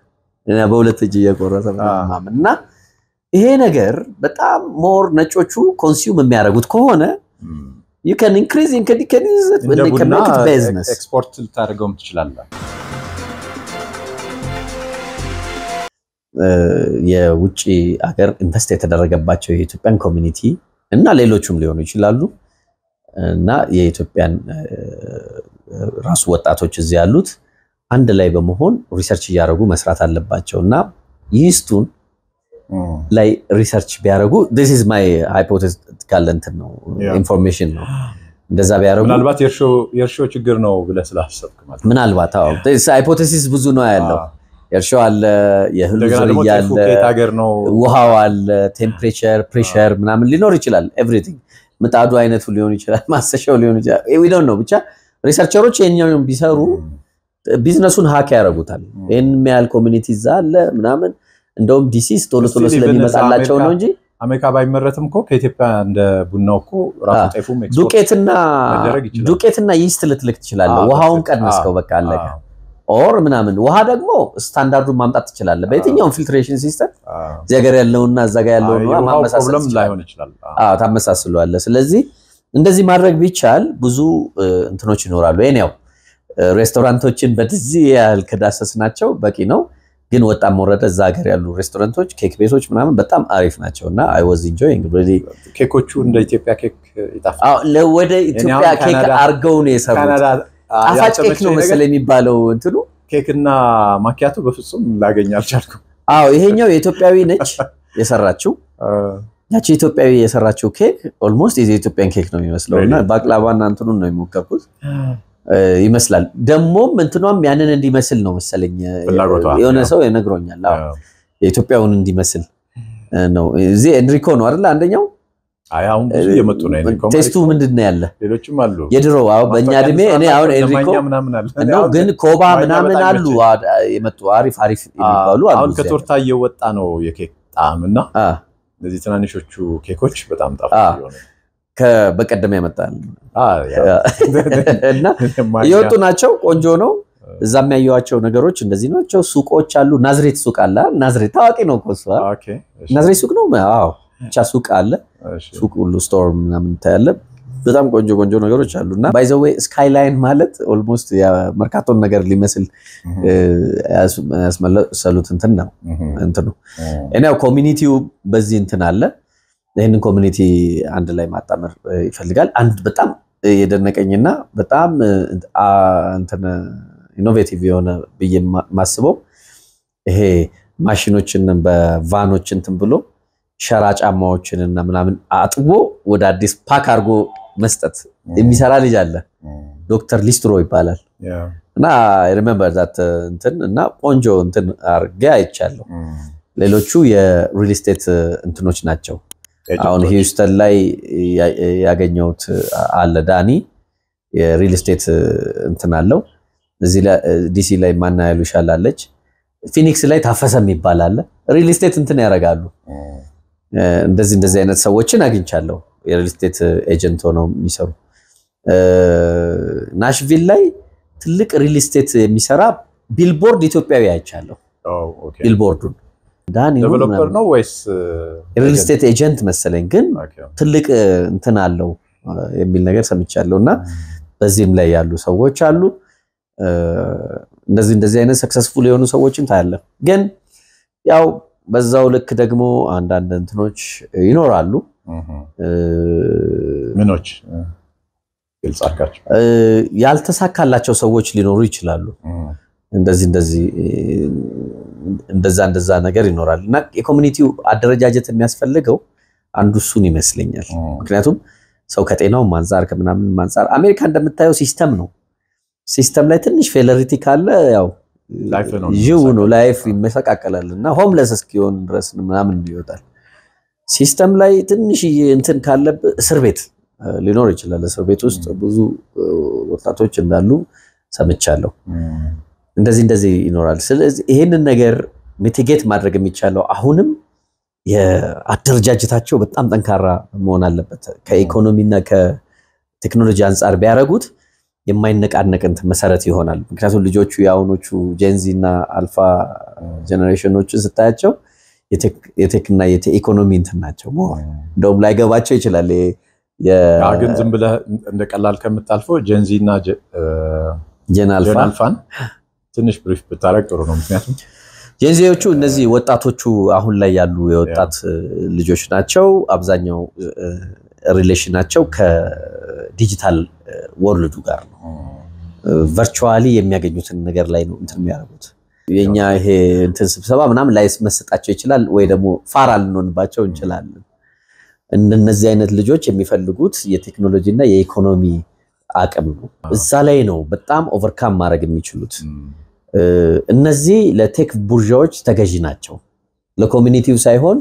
እና በሁለት እጅ እየቆረጠ ምናምንና ይሄ ነገር በጣም ሞር ነጮቹ ኮንሱም የሚያደርጉት ከሆነ you can increase in it when they can make it business export ልታደርገውም ትችላለህ የውጪ ሀገር ኢንቨስት የተደረገባቸው የኢትዮጵያን ኮሚኒቲ እና ሌሎችም ሊሆኑ ይችላሉ እና የኢትዮጵያን ራስ ወጣቶች እዚህ ያሉት አንድ ላይ በመሆን ሪሰርች ያደርጉ መስራት አለባቸውና ይስቱን ላይ ሪሰርች ቢያደርጉ this is my hypothetical ነው ኢንፎርሜሽን ነው እንደዛ ቢያደርጉ ምናልባት የርሾ ችግር ነው ብለህ ስላሰብክ ማለት ምናልባት አዎ ሃይፖቴሲስ ብዙ ነው ያለው የርሾ አለ የህሉ ዝርያ አለ ውሃው አለ ቴምፕሬቸር ፕሬሸር ምናምን ሊኖር ይችላል ኤቭሪቲንግ ምጣዱ አይነቱ ሊሆን ይችላል ማሰሻው ሊሆን ይችላል we don't know ብቻ ሪሰርቸሮች የኛውን ቢሰሩ ቢዝነሱን ሃክ ያደርጉታል የሚያል ኮሚኒቲ ዛለ ምናምን እንደውም ዲሲስ ቶሎ ስለሚመጣላቸው ነው እንጂ አሜሪካ ባይመረትም እኮ ከኢትዮጵያ እንደ ቡናው እኮ ራሱ ጤፉም ኤክስፖርት ዱቄትና ይስት ልትልክ ትችላል ውሃውን ቀነስከው በቃ አለቀ ኦር ምናምን ውሃ ደግሞ ስታንዳርዱን ማምጣት ትችላል በየትኛው ፊልትሬሽን ሲስተም ዘገር ያለውና እዛጋ ያለውና ማመሳሰል ላይሆን ይችላል ታመሳስሏል ስለዚህ እንደዚህ ማድረግ ቢቻል ብዙ እንትኖች ይኖራሉ የኔው ሬስቶራንቶችን በዚህ ያህል ከዳሰስናቸው በቂ ነው ግን ወጣም ወረደ እዛ ሀገር ያሉ ሬስቶራንቶች ኬክ ቤቶች ምናምን በጣም አሪፍ ናቸውና I was enjoying really ኬኮቹ እንደ ኢትዮጵያ ኬክ ይጣፍጣል ወደ ኢትዮጵያ ኬክ አርገው ነው የሰሩት አፋጭ ኬክ ነው መሰለኝ የሚባለው እንትኑ ኬክና ማኪያቱ በፍጹም ላገኝ አልቻልኩም ይሄኛው የኢትዮጵያዊ ነች የሰራችው ያቺ ኢትዮጵያዊ የሰራችው ኬክ ኦልሞስት የኢትዮጵያን ኬክ ነው የሚመስለውና ባቅላባና እንትኑን ነው የሚሞከሩት ይመስላል ደሞም እንትኗም ያንን እንዲመስል ነው መሰለኝ የሆነ ሰው የነግሮኛል የኢትዮጵያውን እንዲመስል ነው እዚህ ኤንሪኮ ነው አይደል አንደኛው አሁን ብዙ የመጡ ነው ኤንሪኮ ቴስቱ ምንድነው ያለ ሌሎችም አሉ የድሮው በእኛ እድሜ እኔ አሁን ኤንሪኮ ነው ግን ኮባ ምናምን አሉ የመጡ አሪፍ የሚባሉ አሉ አሁን ከቶርታ እየወጣ ነው የኬክ ጣዕምና እነዚህ ትናንሾቹ ኬኮች በጣም ጣፋጭ ይሆናሉ በቀደም ያመጣል እና ይወጡ ናቸው ቆንጆ ነው እዛም ያዩዋቸው ነገሮች እንደዚህ ናቸው ሱቆች አሉ ናዝሬት ሱቅ አለ ናዝሬት ታዋቂ ነው ኮስ ኦኬ ናዝሬት ሱቅ ነው አዎ ብቻ ሱቅ አለ ሱቅ ሁሉ ስቶር ምናምን ታያለ በጣም ቆንጆ ነገሮች አሉና ባይ ዘ ዌይ ስካይላይን ማለት ኦልሞስት ያ መርካቶን ነገር ሊመስል ያስመለሰሉት እንትን ነው እኔው ኮሚኒቲው በዚህ እንትን አለ ይሄንን ኮሚኒቲ አንድ ላይ ማጣመር ይፈልጋል አንድ በጣም የደነቀኝና በጣም እንትን ኢኖቬቲቭ የሆነ በየ ማስበው ይሄ ማሽኖችን በቫኖች እንትን ብሎ ሸራ ጫማዎችንና ምናምን አጥቦ ወደ አዲስ ፓክ አርጎ መስጠት የሚሰራ ልጅ አለ ዶክተር ሊስትሮ ይባላል እና I remember that እንትን እና ቆንጆ እንትን አርጋ አይቻለሁ ሌሎቹ የሪል ስቴት እንትኖች ናቸው አሁን ሂውስተን ላይ ያገኘውት አለ ዳኒ የሪል ስቴት እንትን አለው እዚህ ላይ ዲሲ ላይ ማና ያሉ ይሻላለች ፊኒክስ ላይ ታፈሰም ይባላል ሪል ስቴት እንትን ያረጋሉ እንደዚህ አይነት ሰዎችን አግኝቻለሁ የሪል ስቴት ኤጀንት ሆነው የሚሰሩ ናሽቪል ላይ ትልቅ ሪል ስቴት የሚሰራ ቢልቦርድ ኢትዮጵያዊ አይቻለሁ ቢልቦርዱን ዳኒ ዴቨሎፐር ነው ወይስ ሪል ስቴት ኤጀንት መሰለኝ ግን ትልቅ እንትን አለው የሚል ነገር ሰምቻለሁና በዚህም ላይ ያሉ ሰዎች አሉ እንደዚህ አይነት ሰክሰስፉል የሆኑ ሰዎችን ታያለ ግን ያው በዛው ልክ ደግሞ አንዳንድ እንትኖች ይኖራሉ ምኖች ግልጽ አርጋችሁ ያልተሳካላቸው ሰዎች ሊኖሩ ይችላሉ እንደዛ ነገር ይኖራልና የኮሚኒቲው አደረጃጀት የሚያስፈልገው አንዱ ሱን ይመስለኛል ምክንያቱም ሰው ከጤናው ማንዛር ከምናምን ማንዛር አሜሪካ እንደምታየው ሲስተም ላይ ትንሽ ፌለሪቲ ካለ ያው ላይፍ ነው ላይፍ ይመሰቃቀላልና ሆምለስ እስኪሆን ድረስ ምናምን ይወጣል ሲስተም ላይ ትንሽ እንትን ካለብ እስር ቤት ሊኖር ይችላል እስር ቤት ውስጥ ብዙ ወጣቶች እንዳሉ ሰምቻለሁ እንደዚህ ይኖራል ስለዚህ ይሄንን ነገር ሚቲጌት ማድረግ የሚቻለው አሁንም የአደረጃጀታቸው በጣም ጠንካራ መሆን አለበት ከኢኮኖሚና ከቴክኖሎጂ አንፃር ቢያረጉት የማይነቃነቅ እንት መሰረት ይሆናል ምክንያቱም ልጆቹ ያውኖቹ ጄንዚ እና አልፋ ጄነሬሽኖች ስታያቸው የቴክና የኢኮኖሚ እንትናቸው እንደውም ላይ ገባቸው ይችላል ግን ዝም ብለህ እንደ ቀላል ከምታልፈው ጄንዚ እና ጄን አልፋን ትንሽ ብሪፍ ብታረግ ጥሩ ነው ምክንያቱም ጄንዚዎቹ እነዚህ ወጣቶቹ አሁን ላይ ያሉ የወጣት ልጆች ናቸው አብዛኛው ሪሌሽናቸው ከዲጂታል ወርልዱ ጋር ነው ቨርቹዋሊ የሚያገኙትን ነገር ላይ ነው እንትን የሚያደርጉት የኛ ይሄ እንትን ስብሰባ ምናምን ላይ መስጣቸው ይችላል ወይ ደግሞ ፋራል እንሆንባቸው እንችላለን እነዚህ አይነት ልጆች የሚፈልጉት የቴክኖሎጂ እና የኢኮኖሚ አቅም ነው እዛ ላይ ነው በጣም ኦቨርካም ማድረግ የሚችሉት እነዚህ ለቴክ ቡርዣዎች ተገዢ ናቸው ለኮሚኒቲው ሳይሆን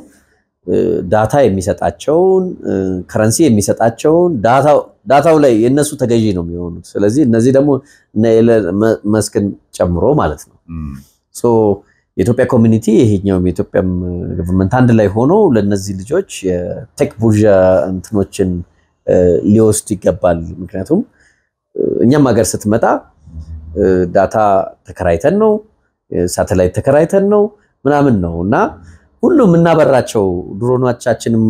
ዳታ የሚሰጣቸውን ከረንሲ የሚሰጣቸውን ዳታው ላይ የነሱ ተገዢ ነው የሚሆኑት ስለዚህ እነዚህ ደግሞ መስክን ጨምሮ ማለት ነው ሶ የኢትዮጵያ ኮሚኒቲ ይሄኛው የኢትዮጵያም ገቨርንመንት አንድ ላይ ሆኖ ለነዚህ ልጆች የቴክ ቡርዣ እንትኖችን ሊወስድ ይገባል ምክንያቱም እኛም ሀገር ስትመጣ ዳታ ተከራይተን ነው ሳተላይት ተከራይተን ነው ምናምን ነውና ሁሉም እናበራቸው ድሮኖቻችንም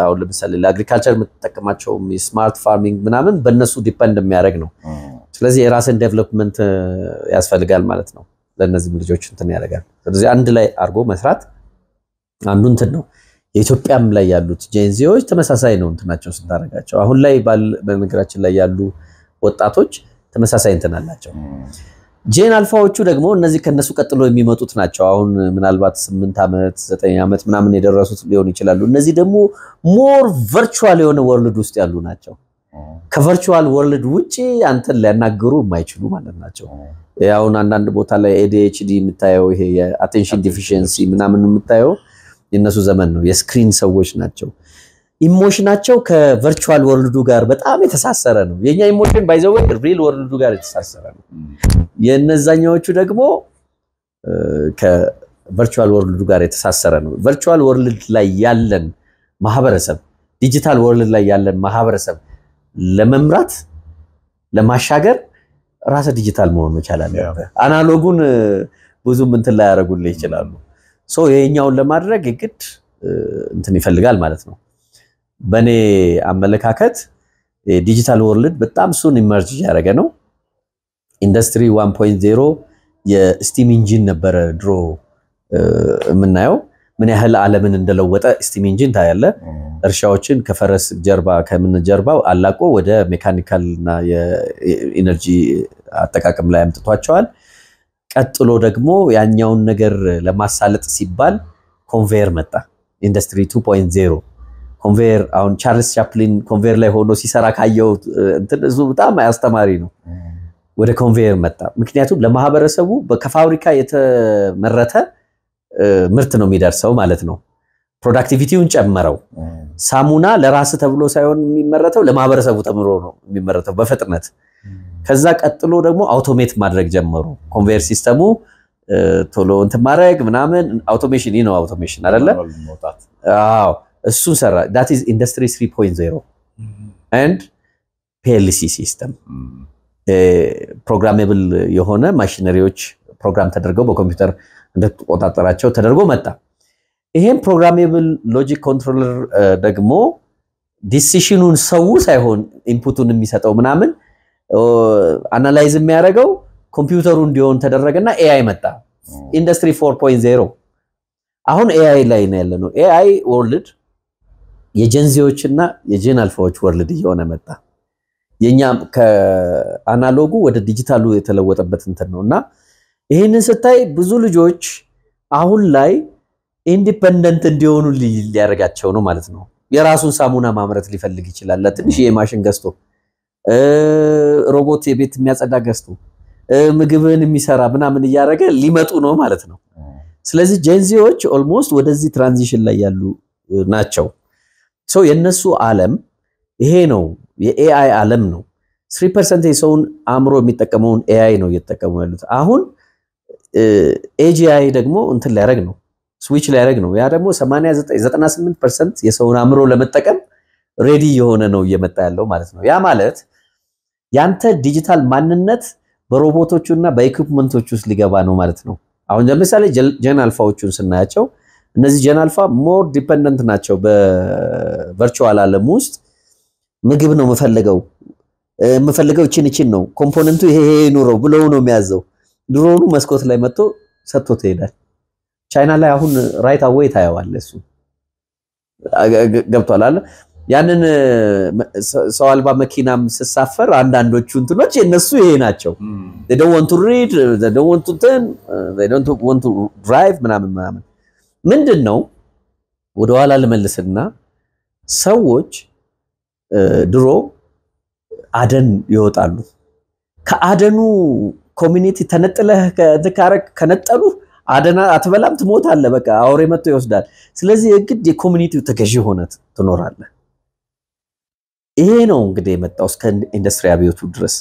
አሁን ለምሳሌ ለአግሪካልቸር የምትጠቀማቸው ስማርት ፋርሚንግ ምናምን በእነሱ ዲፔንድ የሚያደርግ ነው ስለዚህ የራስን ዴቨሎፕመንት ያስፈልጋል ማለት ነው ለነዚህ ልጆች እንትን ያደርጋል ስለዚህ አንድ ላይ አርጎ መስራት አንዱ እንትን ነው የኢትዮጵያም ላይ ያሉት ጄንዚዎች ተመሳሳይ ነው እንትናቸው ስታረጋቸው አሁን ላይ በነገራችን ላይ ያሉ ወጣቶች ተመሳሳይ እንትን አላቸው ጄን አልፋዎቹ ደግሞ እነዚህ ከነሱ ቀጥሎ የሚመጡት ናቸው አሁን ምናልባት 8 አመት 9 አመት ምናምን የደረሱት ሊሆን ይችላሉ እነዚህ ደግሞ ሞር ቨርቹዋል የሆነ ወርልድ ውስጥ ያሉ ናቸው ከቨርቹዋል ወርልድ ውጪ አንተን ሊያናገሩ የማይችሉ ማለት ናቸው ያው አንዳንድ ቦታ ላይ ADHD የምታየው ይሄ የአቴንሽን ዲፊሺየንሲ ምናምን የምታየው የነሱ ዘመን ነው የስክሪን ሰዎች ናቸው ኢሞሽናቸው ከቨርቹዋል ወርልዱ ጋር በጣም የተሳሰረ ነው የኛ ኢሞሽን ባይ ዘ ዌይ ሪል ወርልዱ ጋር የተሳሰረ ነው የነዛኛዎቹ ደግሞ ከቨርቹዋል ወርልዱ ጋር የተሳሰረ ነው ቨርቹዋል ወርልድ ላይ ያለን ማህበረሰብ ዲጂታል ወርልድ ላይ ያለን ማህበረሰብ ለመምራት ለማሻገር ራስ ዲጂታል መሆን መቻል አለበት አናሎጉን ብዙም እንትን ላይ ያረጉልህ ይችላሉ ሶ የኛውን ለማድረግ ግድ እንትን ይፈልጋል ማለት ነው በኔ አመለካከት ዲጂታል ወርልድ በጣም ሱን ኢመርጅ ያደረገ ነው ኢንዱስትሪ 1.0 የስቲም ኢንጂን ነበረ ድሮ ምናየው ምን ያህል ዓለምን እንደለወጠ ስቲም ኢንጂን ታያለ እርሻዎችን ከፈረስ ጀርባ ከምን ጀርባው አላቆ ወደ ሜካኒካል እና የኢነርጂ አጠቃቀም ላይ አምጥቷቸዋል ቀጥሎ ደግሞ ያኛውን ነገር ለማሳለጥ ሲባል ኮንቬየር መጣ ኢንዱስትሪ 2.0 ኮንቬየር አሁን ቻርልስ ቻፕሊን ኮንቬየር ላይ ሆኖ ሲሰራ ካየው እንትን እሱ በጣም አስተማሪ ነው ወደ ኮንቬየር መጣ ምክንያቱም ለማህበረሰቡ በከፋብሪካ የተመረተ ምርት ነው የሚደርሰው ማለት ነው ፕሮዳክቲቪቲውን ጨመረው ሳሙና ለራስ ተብሎ ሳይሆን የሚመረተው ለማህበረሰቡ ተምሮ ነው የሚመረተው በፍጥነት ከዛ ቀጥሎ ደግሞ አውቶሜት ማድረግ ጀመሩ ኮንቬየር ሲስተሙ ቶሎ እንትን ማድረግ ምናምን አውቶሜሽን ነው አውቶሜሽን አይደለ አዎ እሱ ሰራ that is industry 3.0 and PLC system ፕሮግራሜብል የሆነ ማሽነሪዎች ፕሮግራም ተደርገው በኮምፒውተር እንደተቆጣጣራቸው ተደርጎ መጣ ይሄን ፕሮግራሜብል ሎጂክ ኮንትሮለር ደግሞ ዲሲሽኑን ሰው ሳይሆን ኢንፑቱን የሚሰጠው ምናምን አናላይዝ የሚያደርገው ኮምፒውተሩ እንዲሆን ተደረገና AI መጣ ኢንዱስትሪ 4.0 አሁን AI ላይ ነው ያለነው AI ወርልድ የጀንዚዎችና የጄን አልፋዎች ወርልድ እየሆነ መጣ የኛ ከአናሎጉ ወደ ዲጂታሉ የተለወጠበት እንትን ነውና ይሄንን ስታይ ብዙ ልጆች አሁን ላይ ኢንዲፔንደንት እንዲሆኑ ሊያረጋቸው ነው ማለት ነው የራሱን ሳሙና ማምረት ሊፈልግ ይችላል ለትንሽ የማሽን ገዝቶ ሮቦት የቤት የሚያጸዳ ገዝቶ ምግብን የሚሰራ ምናምን ያያረገ ሊመጡ ነው ማለት ነው ስለዚህ ጄንዚዎች ኦልሞስት ወደዚህ ትራንዚሽን ላይ ያሉ ናቸው ሶ የነሱ ዓለም ይሄ ነው የኤአይ ዓለም ነው 3% የሰውን አእምሮ የሚጠቀመውን ኤአይ ነው እየተጠቀሙ ያሉት አሁን ኤጂአይ ደግሞ እንትን ሊያረግ ነው ስዊች ሊያረግ ነው ያ ደግሞ 98% የሰውን አእምሮ ለመጠቀም ሬዲ የሆነ ነው እየመጣ ያለው ማለት ነው ያ ማለት ያንተ ዲጂታል ማንነት በሮቦቶቹና በኢኩፕመንቶቹ ውስጥ ሊገባ ነው ማለት ነው አሁን ለምሳሌ ጀን አልፋዎቹን ስናያቸው እነዚህ ጀን አልፋ ሞር ዲፔንደንት ናቸው በቨርቹዋል ዓለም ውስጥ ምግብ ነው መፈልገው እቺን ነው ኮምፖነንቱ ይሄ ኑረው ብለው ነው የሚያዘው ድሮኑ መስኮት ላይ መጥቶ ሰጥቶት ይሄዳል ቻይና ላይ አሁን ራይት አዌይ ታያዋለ እሱ ገብቷል አይደል ያንን ሰው አልባ መኪናም ሲሳፈር አንዳንዶቹ እንትኖች እነሱ ይሄ ናቸው they don't want to read they don't want to turn they don't want to drive ምናምን ምንድነው ወደ ኋላ ልመልስና ሰዎች ድሮ አደን ይወጣሉ ከአደኑ ኮሚኒቲ ተነጥለህ ከነጠሉ አደና አትበላም ትሞታለህ በቃ አውሬ መጥቶ ይወስዳል ስለዚህ የግድ የኮሚኒቲው ተገዢ ሆነት ትኖራለህ ይሄ ነው እንግዲህ የመጣው እስከ ኢንዱስትሪ አብዮቱ ድረስ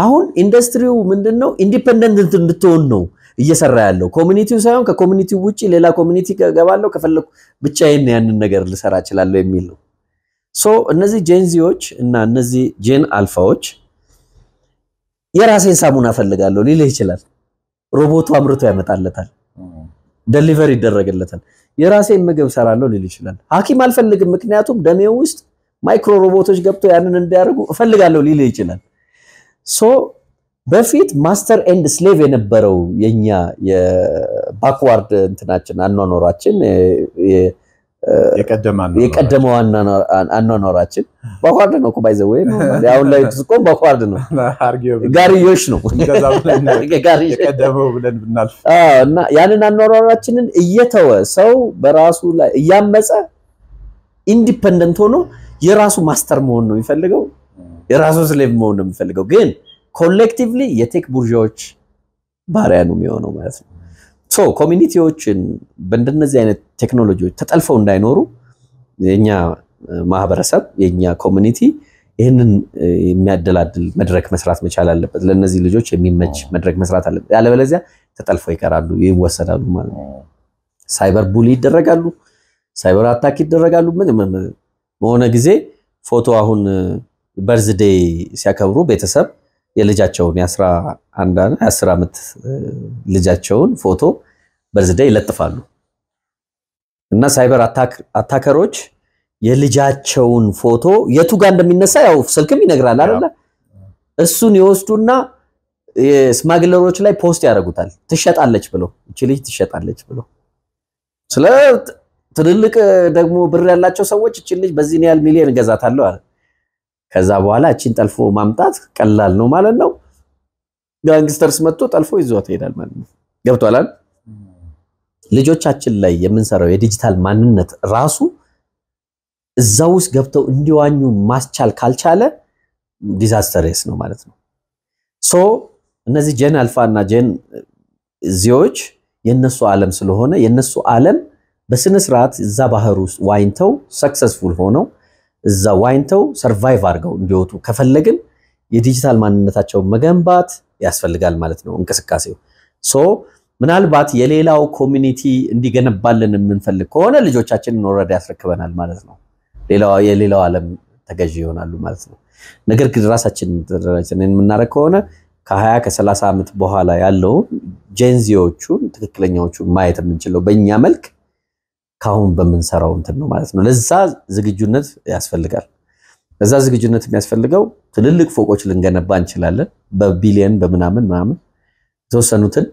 አሁን ኢንዱስትሪው ምንድነው ኢንዲፔንደንት እንድትሆን ነው እየሰራ ያለው ኮሚኒቲው ሳይሆን ከኮሚኒቲው ውጪ ሌላ ኮሚኒቲ ገባለው ከፈለኩ ብቻዬን ያንን ነገር ልሰራ እችላለሁ የሚል ነው ሶ እነዚህ ጄንዚዎች እና እነዚህ ጄን አልፋዎች የራሴን ሳሙና ፈልጋለሁ ሊል ይችላል ሮቦቱ አምርቶ ያመጣለታል ዴሊቨሪ ይደረግለታል የራሴን ምግብ ሰራለሁ ሊል ይችላል ሐኪም አልፈልግም ምክንያቱም ደሜው ውስጥ ማይክሮ ሮቦቶች ገብቶ ያንን እንዲያርጉ ፈልጋለሁ ሊል ይችላል ሶ በፊት ማስተር ኤንድ ስሌቭ የነበረው የኛ የባክዋርድ እንትናችን አኗኗራችን የቀደመው አኗኗራችን ባክዋርድ ነው እኮ ባይዘው ወይ ነው ያው ላይ ተስቆም ባክዋርድ ነው ጋሪዮሽ ነው የቀደመው ብለን ብናልፍ እና ያንን አኗኗራችንን እየተወ ሰው በራሱ ላይ ያመፀ ኢንዲፔንደንት ሆኖ የራሱ ማስተር መሆን ነው የሚፈልገው የራሱ ስሌቭ መሆን ነው የሚፈልገው ግን ኮሌክቲቭሊ የቴክ ቡርዣዎች ባሪያ ነው የሚሆነው ማለት ነው ሶ ኮሚኒቲዎችን በእንደነዚህ አይነት ቴክኖሎጂዎች ተጠልፈው እንዳይኖሩ የኛ ማህበረሰብ የኛ ኮሚኒቲ ይሄንን የሚያደላድል መድረክ መስራት መቻል አለበት ለነዚህ ልጆች የሚመች መድረክ መስራት አለበት ያለበለዚያ ተጠልፈው ይቀራሉ ይወሰዳሉ ማለት ነው ሳይበር ቡሊ ይደረጋሉ ሳይበር አታክ ይደረጋሉ በሆነ ጊዜ ፎቶ አሁን በርዝዴይ ሲያከብሩ ቤተሰብ የልጃቸውን የ10 ዓመት ልጃቸውን ፎቶ በርዝዴይ ይለጥፋሉ እና ሳይበር አታከሮች የልጃቸውን ፎቶ የቱ ጋር እንደሚነሳ ያው ስልክም ይነግራል አይደል እሱን ይወስዱና የስማግለሮች ላይ ፖስት ያደርጉታል ትሸጣለች ብለው እቺ ልጅ ትሸጣለች ብለው ስለ ትልልቅ ደግሞ ብር ያላቸው ሰዎች እቺ ልጅ በዚህ ያህል ሚሊዮን ገዛታለሁ አለ ከዛ በኋላ እቺን ጠልፎ ማምጣት ቀላል ነው ማለት ነው ጋንግስተርስ መጥቶ ጠልፎ ይዟት ይሄዳል ማለት ነው ገብቷል አይደል ልጆቻችን ላይ የምንሰራው የዲጂታል ማንነት ራሱ እዛው ውስጥ ገብተው እንዲዋኙ ማስቻል ካልቻለ ዲዛስተርስ ነው ማለት ነው ሶ እነዚህ ጄን አልፋ እና ጄን ዚዎች የነሱ ዓለም ስለሆነ የነሱ ዓለም በስነ ስርዓት እዛ ባህር ውስጥ ዋይንተው ሰክሰስፉል ሆነው እዛ ዋይንተው ሰርቫይቭ አድርገው እንዲወጡ ከፈለግን የዲጂታል ማንነታቸው መገንባት ያስፈልጋል ማለት ነው እንቅስቃሴው ሶ ምናልባት የሌላው ኮሚኒቲ እንዲገነባልን የምንፈልግ ከሆነ ልጆቻችንን ኦሬዲ ያስረክበናል ማለት ነው የሌላው ዓለም ተገዢ ይሆናሉ ማለት ነው ነገር ግን ራሳችንን የምናረግ ከሆነ ከ20 ከ30 ዓመት በኋላ ያለው ጄንዚዎቹን ትክክለኛዎቹ ማየት የምንችለው በእኛ መልክ ካሁን በመንሰራው እንትን ነው ማለት ነው ለዛ ዝግጁነት ያስፈልጋል ለዛ ዝግጁነት የሚያስፈልገው ትልልቅ ፎቆች ልንገነባ እንችላለን በቢሊየን በምናምን ተወሰኑትን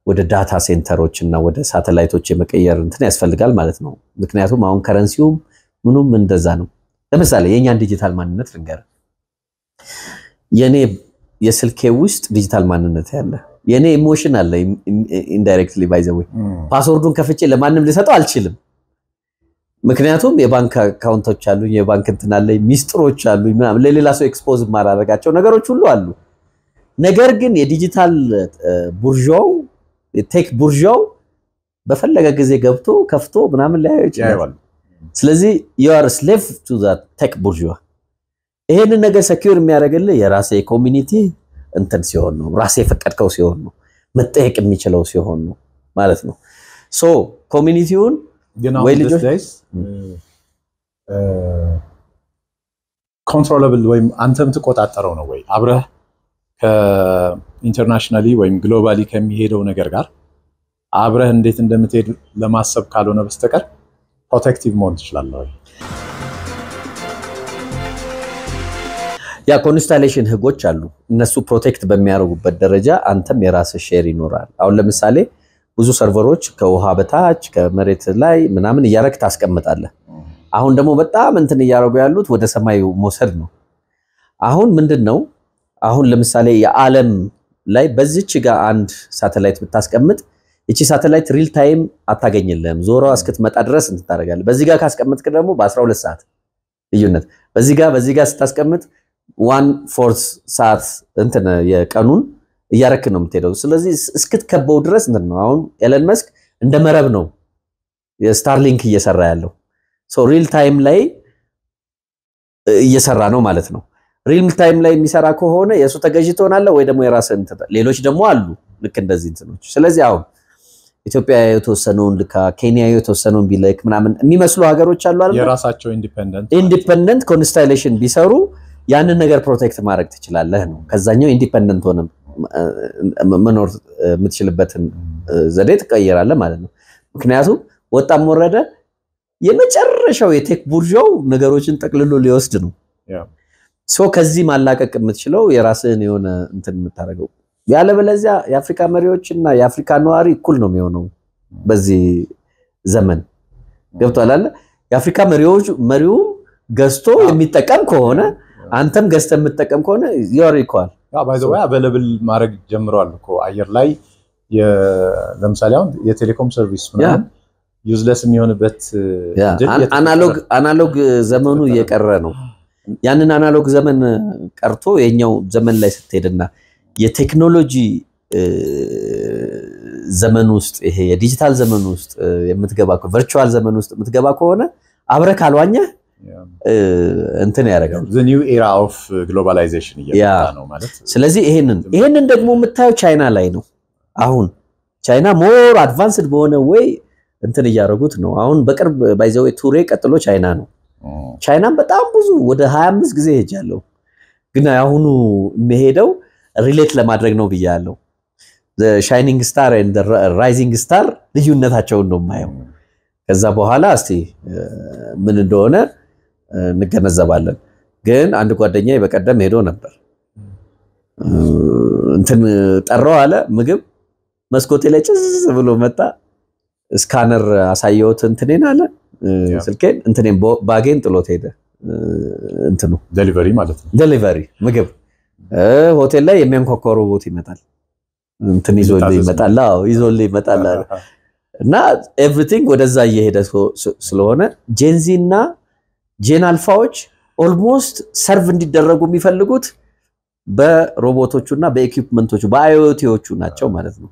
ወደ ዳታ ሴንተሮች እና ወደ ሳተላይቶች የመቀየር እንትን ያስፈልጋል ማለት ነው ምክንያቱም አሁን ከረንሲው ምኑም እንደዛ ነው ለምሳሌ የኛን ዲጂታል ማንነት ልንገር የኔ የስልኬ ውስጥ ዲጂታል ማንነት ያለ የኔ ኢሞሽን አለ ኢንዳይሬክትሊ ባይ ዘ ዌይ ፓስወርዱን ከፍቼ ለማንም ልሰጠው አልችልም ምክንያቱም የባንክ አካውንቶች አሉ የባንክ እንትን አለ ሚስጥሮች አሉ ምናምን ለሌላ ሰው ኤክስፖዝ ማራረጋቸው ነገሮች ሁሉ አሉ ነገር ግን የዲጂታል ቡርዣው የቴክ ቡርዣው በፈለገ ጊዜ ገብቶ ከፍቶ ምናምን ላይ ይችላል ስለዚህ you are a slave to the tech bourgeois ይሄንን ነገር secure የሚያደርግልህ የራሴ ኮሚኒቲ እንትን ሲሆን ነው ራሴ ፈቀድከው ሲሆን ነው መጠየቅ የሚችለው ሲሆን ነው ማለት ነው ሶ ኮሚኒቲውን ወይ ልጆች controllable ወይም አንተም ተቆጣጣረው ነው ወይ አብረህ ከኢንተርናሽናሊ ወይም ግሎባሊ ከሚሄደው ነገር ጋር አብረህ እንዴት እንደምትሄድ ለማሰብ ካልሆነ በስተቀር ፕሮቴክቲቭ መሆን ትችላለህ ወይ ያ ኮንስታሌሽን ህጎች አሉ እነሱ ፕሮቴክት በሚያደርጉበት ደረጃ አንተም የራስህ ሼር ይኖራል አሁን ለምሳሌ ብዙ ሰርቨሮች ከውሃ በታች ከመሬት ላይ ምናምን እያረክ ታስቀምጣለህ አሁን ደግሞ በጣም እንትን እያረጉ ያሉት ወደ ሰማዩ መውሰድ ነው አሁን ምንድነው አሁን ለምሳሌ የዓለም ላይ በዚች ጋር አንድ ሳተላይት ብታስቀምጥ እቺ ሳተላይት ሪል ታይም አታገኝልህም ዞሮ እስክትመጣ ድረስ እንት ታረጋለህ በዚህ ጋር ካስቀምጥክ ደግሞ በ12 ሰዓት ልዩነት በዚህ ጋር ስታስቀምጥ 1/4 ሰዓት እንትን የቀኑን እያረክ ነው የምትሄደው ስለዚህ እስክትከበው ድረስ እንትን ነው አሁን ኤለን መስክ እንደ መረብ ነው የስታርሊንክ እየሰራ ያለው ሶ ሪል ታይም ላይ እየሰራ ነው ማለት ነው ሪል ታይም ላይ የሚሰራ ከሆነ የሱ ተገዥ ትሆናለህ ወይ ደግሞ የራስህን ሌሎች ደግሞ አሉ ልክ እንደዚህ እንትኖች ስለዚህ አሁን ኢትዮጵያ የተወሰነውን ልካ ኬንያ የተወሰነውን ቢልክ ምናምን የሚመስሉ ሀገሮች አሉ አይደል የራሳቸው ኢንዲፔንደንት ኮንስታሌሽን ቢሰሩ ያንን ነገር ፕሮቴክት ማድረግ ትችላለህ ነው ከዛኛው ኢንዲፔንደንት ሆነ መኖር የምትችልበትን ዘዴ ትቀይራለህ ማለት ነው ምክንያቱም ወጣም ወረደ የመጨረሻው የቴክ ቡርዣው ነገሮችን ጠቅልሎ ሊወስድ ነው ሶ ከዚህ ማላቀቅ የምትችለው የራስህን የሆነ እንትን የምታረገው ያለበለዚያ የአፍሪካ መሪዎችና የአፍሪካ ነዋሪ እኩል ነው የሚሆነው በዚህ ዘመን ገብቷል አይደል የአፍሪካ መሪው ገዝቶ የሚጠቀም ከሆነ አንተም ገዝተ የምትጠቀም ከሆነ you're equal by the way available ማድረግ ጀምሯል እኮ አየር ላይ ለምሳሌ አሁን የቴሌኮም ሰርቪስ ምናምን ዩዝለስ የሚሆንበት አናሎግ ዘመኑ እየቀረ ነው ያንን አናሎግ ዘመን ቀርቶ የኛው ዘመን ላይ ስትሄድና የቴክኖሎጂ ዘመን ውስጥ ይሄ የዲጂታል ዘመን ውስጥ የምትገባ ቨርቹዋል ዘመን ውስጥ የምትገባ ከሆነ አብረህ ካልዋኘ እንትን ያደርጋል the new era of globalization እየመጣ ነው ማለት ስለዚህ ይሄንን ደግሞ የምታየው ቻይና ላይ ነው አሁን ቻይና ሞር አድቫንስድ በሆነ ወይ እንትን ያያረጉት ነው አሁን በቅርብ ባይዘው ቱሬ ቀጥሎ ቻይና ነው ቻይናም በጣም ብዙ ወደ 25 ጊዜ ሄጃለሁ ግን አሁኑ የሚሄደው ሪሌት ለማድረግ ነው ብያለሁ the shining star and the rising star ልዩነታቸውን ነው ማየው ከዛ በኋላ እስቲ ምን እንደሆነ እንገነዘባለን ግን አንድ ጓደኛዬ በቀደም ሄዶ ነበር እንትን ጠራው አለ ምግብ መስኮቴ ላይ ጭዝ ብሎ መጣ ስካነር አሳየውት እንትኔን አለ ስልኬን እንትኔን ባጌን ጥሎት ሄደ እንትኑ ዴሊቨሪ ማለት ነው ዴሊቨሪ ምግብ ሆቴል ላይ የሚያንኳኳሩ ቦት ይመጣል እንትን ይዞልኝ ይመጣል እና ኤቭሪቲንግ ወደዛ እየሄደ ስለሆነ ጄንዚ እና ጄን አልፋዎች ኦልሞስት ሰርቭ እንዲደረጉ የሚፈልጉት በሮቦቶቹና በኢኩዊፕመንቶቹ በአይኦቲዎቹ ናቸው ማለት ነው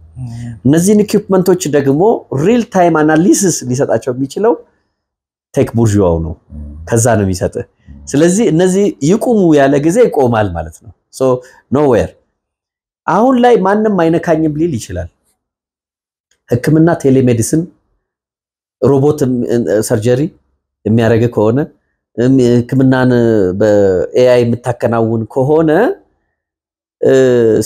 እነዚህን ኢኩዊፕመንቶች ደግሞ ሪል ታይም አናሊሲስ ሊሰጣቸው የሚችለው ቴክ ቡርዥዋው ነው ከዛ ነው የሚሰጠው ስለዚህ እነዚህ ይቁሙ ያለ ጊዜ ይቆማል ማለት ነው ሶ ኖዌር አሁን ላይ ማንንም አይነካኝም ሊል ይችላል ህክምና ቴሌሜዲሲን ሮቦት ሰርጀሪ የሚያረጋ ከሆነ ህክምናን በኤአይ የምታከናውን ከሆነ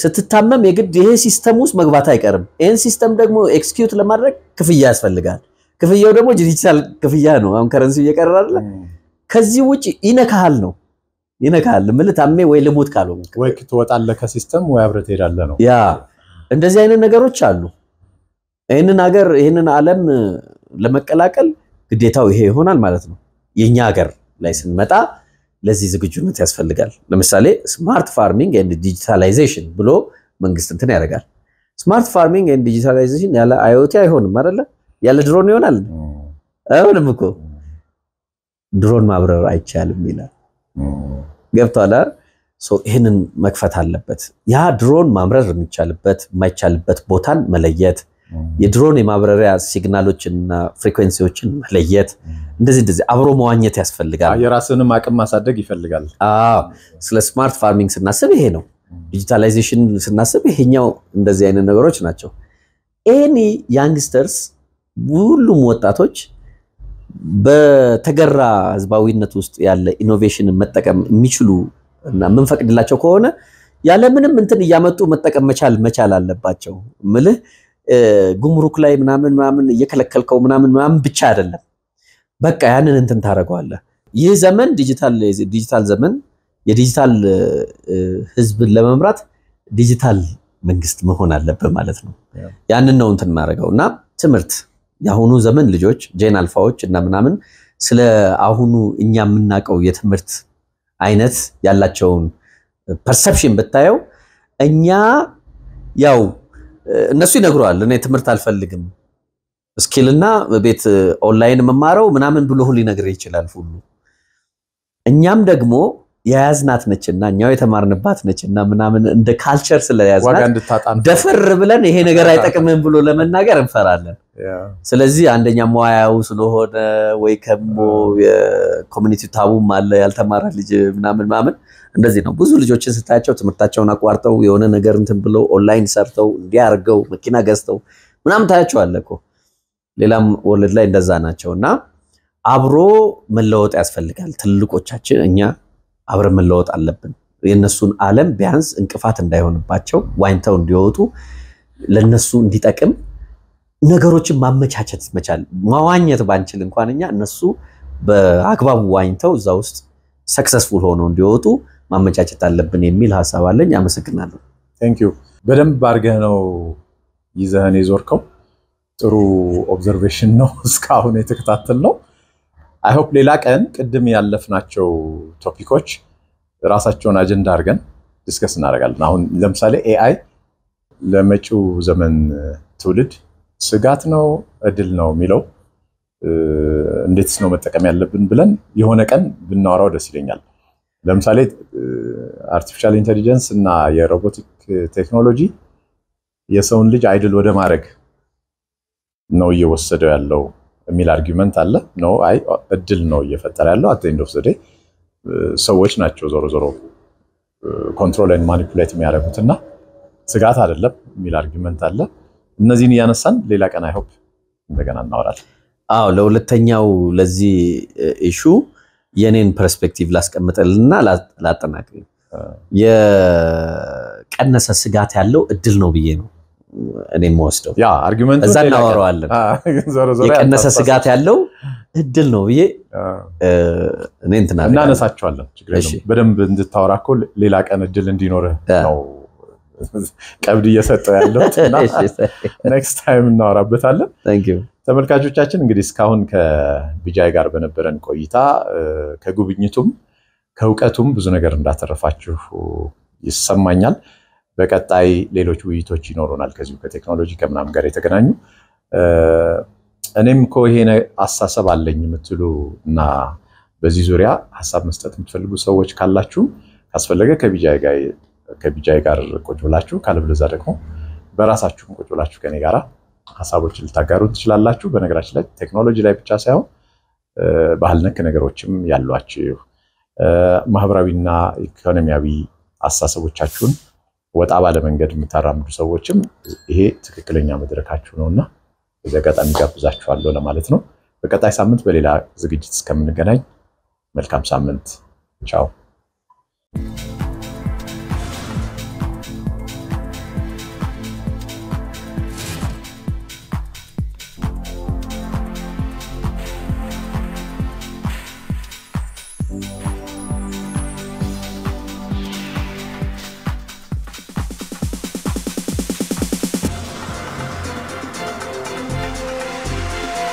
ስትታመም የግድ ይሄ ሲስተም ውስጥ መግባት አይቀርም ይሄን ሲስተም ደግሞ ኤክስኪዩት ለማድረግ ክፍያ ያስፈልጋል ክፍያው ደግሞ ዲጂታል ክፍያ ነው አሁን ከረንሲ እየቀረ አይደል ከዚህ ውጪ ይነካል ማለት ታሜ ወይ ልሞት ካለው ወይ ትወጣለህ ከሲስተም ወይ አብረህ ትሄዳለህ ነው ያ እንደዚህ አይነት ነገሮች አሉ ይሄንን ዓለም ለመቀላቀል ግዴታው ይሄ ይሆናል ማለት ነው የኛ ሀገር ላይ ስንመጣ ለዚህ ዝግጁነት ያስፈልጋል ለምሳሌ ስማርት ፋርሚንግ ኤንድ ዲጂታላይዜሽን ብሎ መንግስት እንትን ያደርጋል ስማርት ፋርሚንግ ኤንድ ዲጂታላይዜሽን ያለ አይኦቲ አይሆንም አይደለ ያለ ድሮን ይሆናል አይሆንም እኮ ድሮን ማብረር አይቻልም ይላል ገብቷል ሶ ይሄንን መክፈት አለበት ያ ድሮን ማምረር የሚቻልበት የማይቻልበት ቦታን መለየት የድሮን የማብረሪያ ሲግናሎችንና ፍሪኩዌንሲዎችን መለየት እንደዚህ አብሮ መዋኘት ያስፈልጋል የራስንም አቅም ማሳደግ ይፈልጋል ስለ ስማርት ፋርሚንግ ስናስብ ይሄ ነው ዲጂታላይዜሽን ስናስብ ይሄኛው እንደዚህ አይነት ነገሮች ናቸው ኤኒ ያንግስተርስ ሁሉም ወጣቶች በተገራ ህዝባዊነት ውስጥ ያለ ኢኖቬሽን መጠቀም የሚችሉ እና መንፈቅድላቸው ከሆነ ያለ ምንም እንትን ያመጡ መጠቀም መቻል አለባቸው ምልህ ጉምሩክ ላይ ምናምን እየከለከልከው ምናምን ብቻ አይደለም በቃ ያንን እንትን ታረጋዋለህ ይህ ዘመን ዲጂታል ዘመን የዲጂታል ህዝብን ለመምራት ዲጂታል መንግስት መሆን አለበት ማለት ነው ያንን ነው እንትን ማረጋውና ትምርት ያሁኑ ዘመን ልጆች ጄን አልፋዎች እና ምናምን ስለ አሁኑ እኛ የምናቀው የትምርት አይነት ያላቸውን ፐርሰፕሽን በታየው እኛ ያው እነሱ ይነግሯል እኔ ትምርት አልፈልግም ስኪልና ቤት ኦንላይን መማረው ምናምን ብሎ ሁሉ ይነግር ይችላል ሁሉ እኛም ደግሞ ያያዝናት ነችና እኛው የተማርንባት ነችና ምናምን እንደ ካልቸር ስለያዝናት ደፈር ብለን ይሄ ነገር አይጠቅምም ብሎ ለመናገር እንፈራለን ስለዚህ አንደኛ ሙያው ስለሆነ ወይ ከሞ የኮሚኒቲ ታቡም አለ ያልተማረ ልጅ ምናምን እንደዚህ ነው ብዙ ልጆችን ስታያቸው ትምርታቸውን አቋርጠው የሆነ ነገር እንትን ብለው ኦንላይን ሰርተው እንዲያርገው መኪና ገዝተው ምናምን ታያቸው አለኮ ሌላም ወለድ ላይ እንደዛ ናቸውና አብሮ መለወጥ ያስፈልጋል ትልቆቻችን እኛ አብረ መለወጥ አለብን የነሱን ዓለም ቢያንስ እንቅፋት እንዳይሆንባቸው ዋይንተው እንዲወጡ ለነሱ እንዲጠቅም ነገሮችን ማመቻቸት መቻል ማዋኘት ባንችል እንኳን እኛ እነሱ በአግባቡ ዋይንተው እዛ ውስጥ ሰክሰስፉል ሆኖ እንዲወጡ ማመቻቸት አለብን የሚል ሐሳብ አለኝ አመሰግናለሁ ቴንክ ዩ በደንብ አርገህ ነው ይዘህን የዞርከው ጥሩ ኦብዘርቬሽን ነው እስካሁን የተከታተል ነው I hope ሌላ ቀን ቅድም ያለፍናቸው ቶፒኮች ራሳቸውን አጀንዳ አርገን ዲስከስ እናደርጋለን አሁን ለምሳሌ AI ለመጪው ዘመን ትውልድ ስጋት ነው እድል ነው የሚለው እንዴትስ ነው መጠቀም ያለብን ብለን የሆነ ቀን ብናወራው ደስ ይለኛል ለምሳሌ አርቲፊሻል ኢንተለጀንስ እና የሮቦቲክ ቴክኖሎጂ የሰውን ልጅ አይድል ወደ ማድረግ ነው እየወሰደው ያለው የሚል አርጊውመንት አለ ነው አይ እድል ነው እየፈጠረ ያለው at the end of the day ሰዎች ናቸው ዞሮ ኮንትሮል ኤንድ ማኒፑሌት የሚያደርጉትና ስጋት አይደለም የሚል አርጊውመንት አለ እነዚህን ያነሳን ሌላ ቀን አይ ሆፕ እንደገና እናወራለን ለሁለተኛው ለዚህ ኢሹ የኔን ፐርስፔክቲቭ ላስቀምጥልና ላጠናክር የቀነሰ ስጋት ያለው እድል ነው ብዬ ነው እኔም ወስደው ያ አርጊውመንቱ እዛ እናወራዋለን የቀነሰ ስጋት ያለው እድል ነው ብዬ እኔ እንትናለን እናነሳቸዋለን ችግር የለም በደንብ እንድታወራኮ ሌላ ቀን እድል እንዲኖር ነው ቀብድ እየሰጠው ያለውና ኔክስት ታይም እናወራበታለን ታንክ ዩ ተመልካቾቻችን እንግዲህ እስካሁን ከቢጃይ ጋር በነበረን ቆይታ ከጉብኝቱም ከውቀቱም ብዙ ነገር እንዳተረፋችሁ ይሰማኛል በቀጣይ ሌሎች ውይይቶች ይኖሩናል ከዚሁ ከቴክኖሎጂ ከምናም ጋር የተገናኙ እኔም ይሄ አሳሰብ አለኝ የምትሉ እና በዚህ ዙሪያ ሐሳብ መስጠት የምትፈልጉ ሰዎች ካላችሁ ካስፈለገ ከቢጃይ ጋር ቁጭ ብላችሁ ካልብለዛ ደግሞ በራሳችሁ ቁጭ ብላችሁ ከኔ ጋራ ሐሳቦችን ልታጋሩ ትችላላችሁ በነገራችን ላይ ቴክኖሎጂ ላይ ብቻ ሳይሆን ባህል ነክ ነገሮችም ያሏችሁ ማህበራዊና ኢኮኖሚያዊ አሳሰቦቻችሁን ወጣ ባለ መንገድ የምታራምዱ ሰዎችም ይሄ ትክክለኛ መድረካችሁ ነውና በዘጋጣሚ ጋብዛችኋለሁ ለማለት ነው በቀጣይ ሳምንት በሌላ ዝግጅት እስከምንገናኝ መልካም ሳምንት ቻው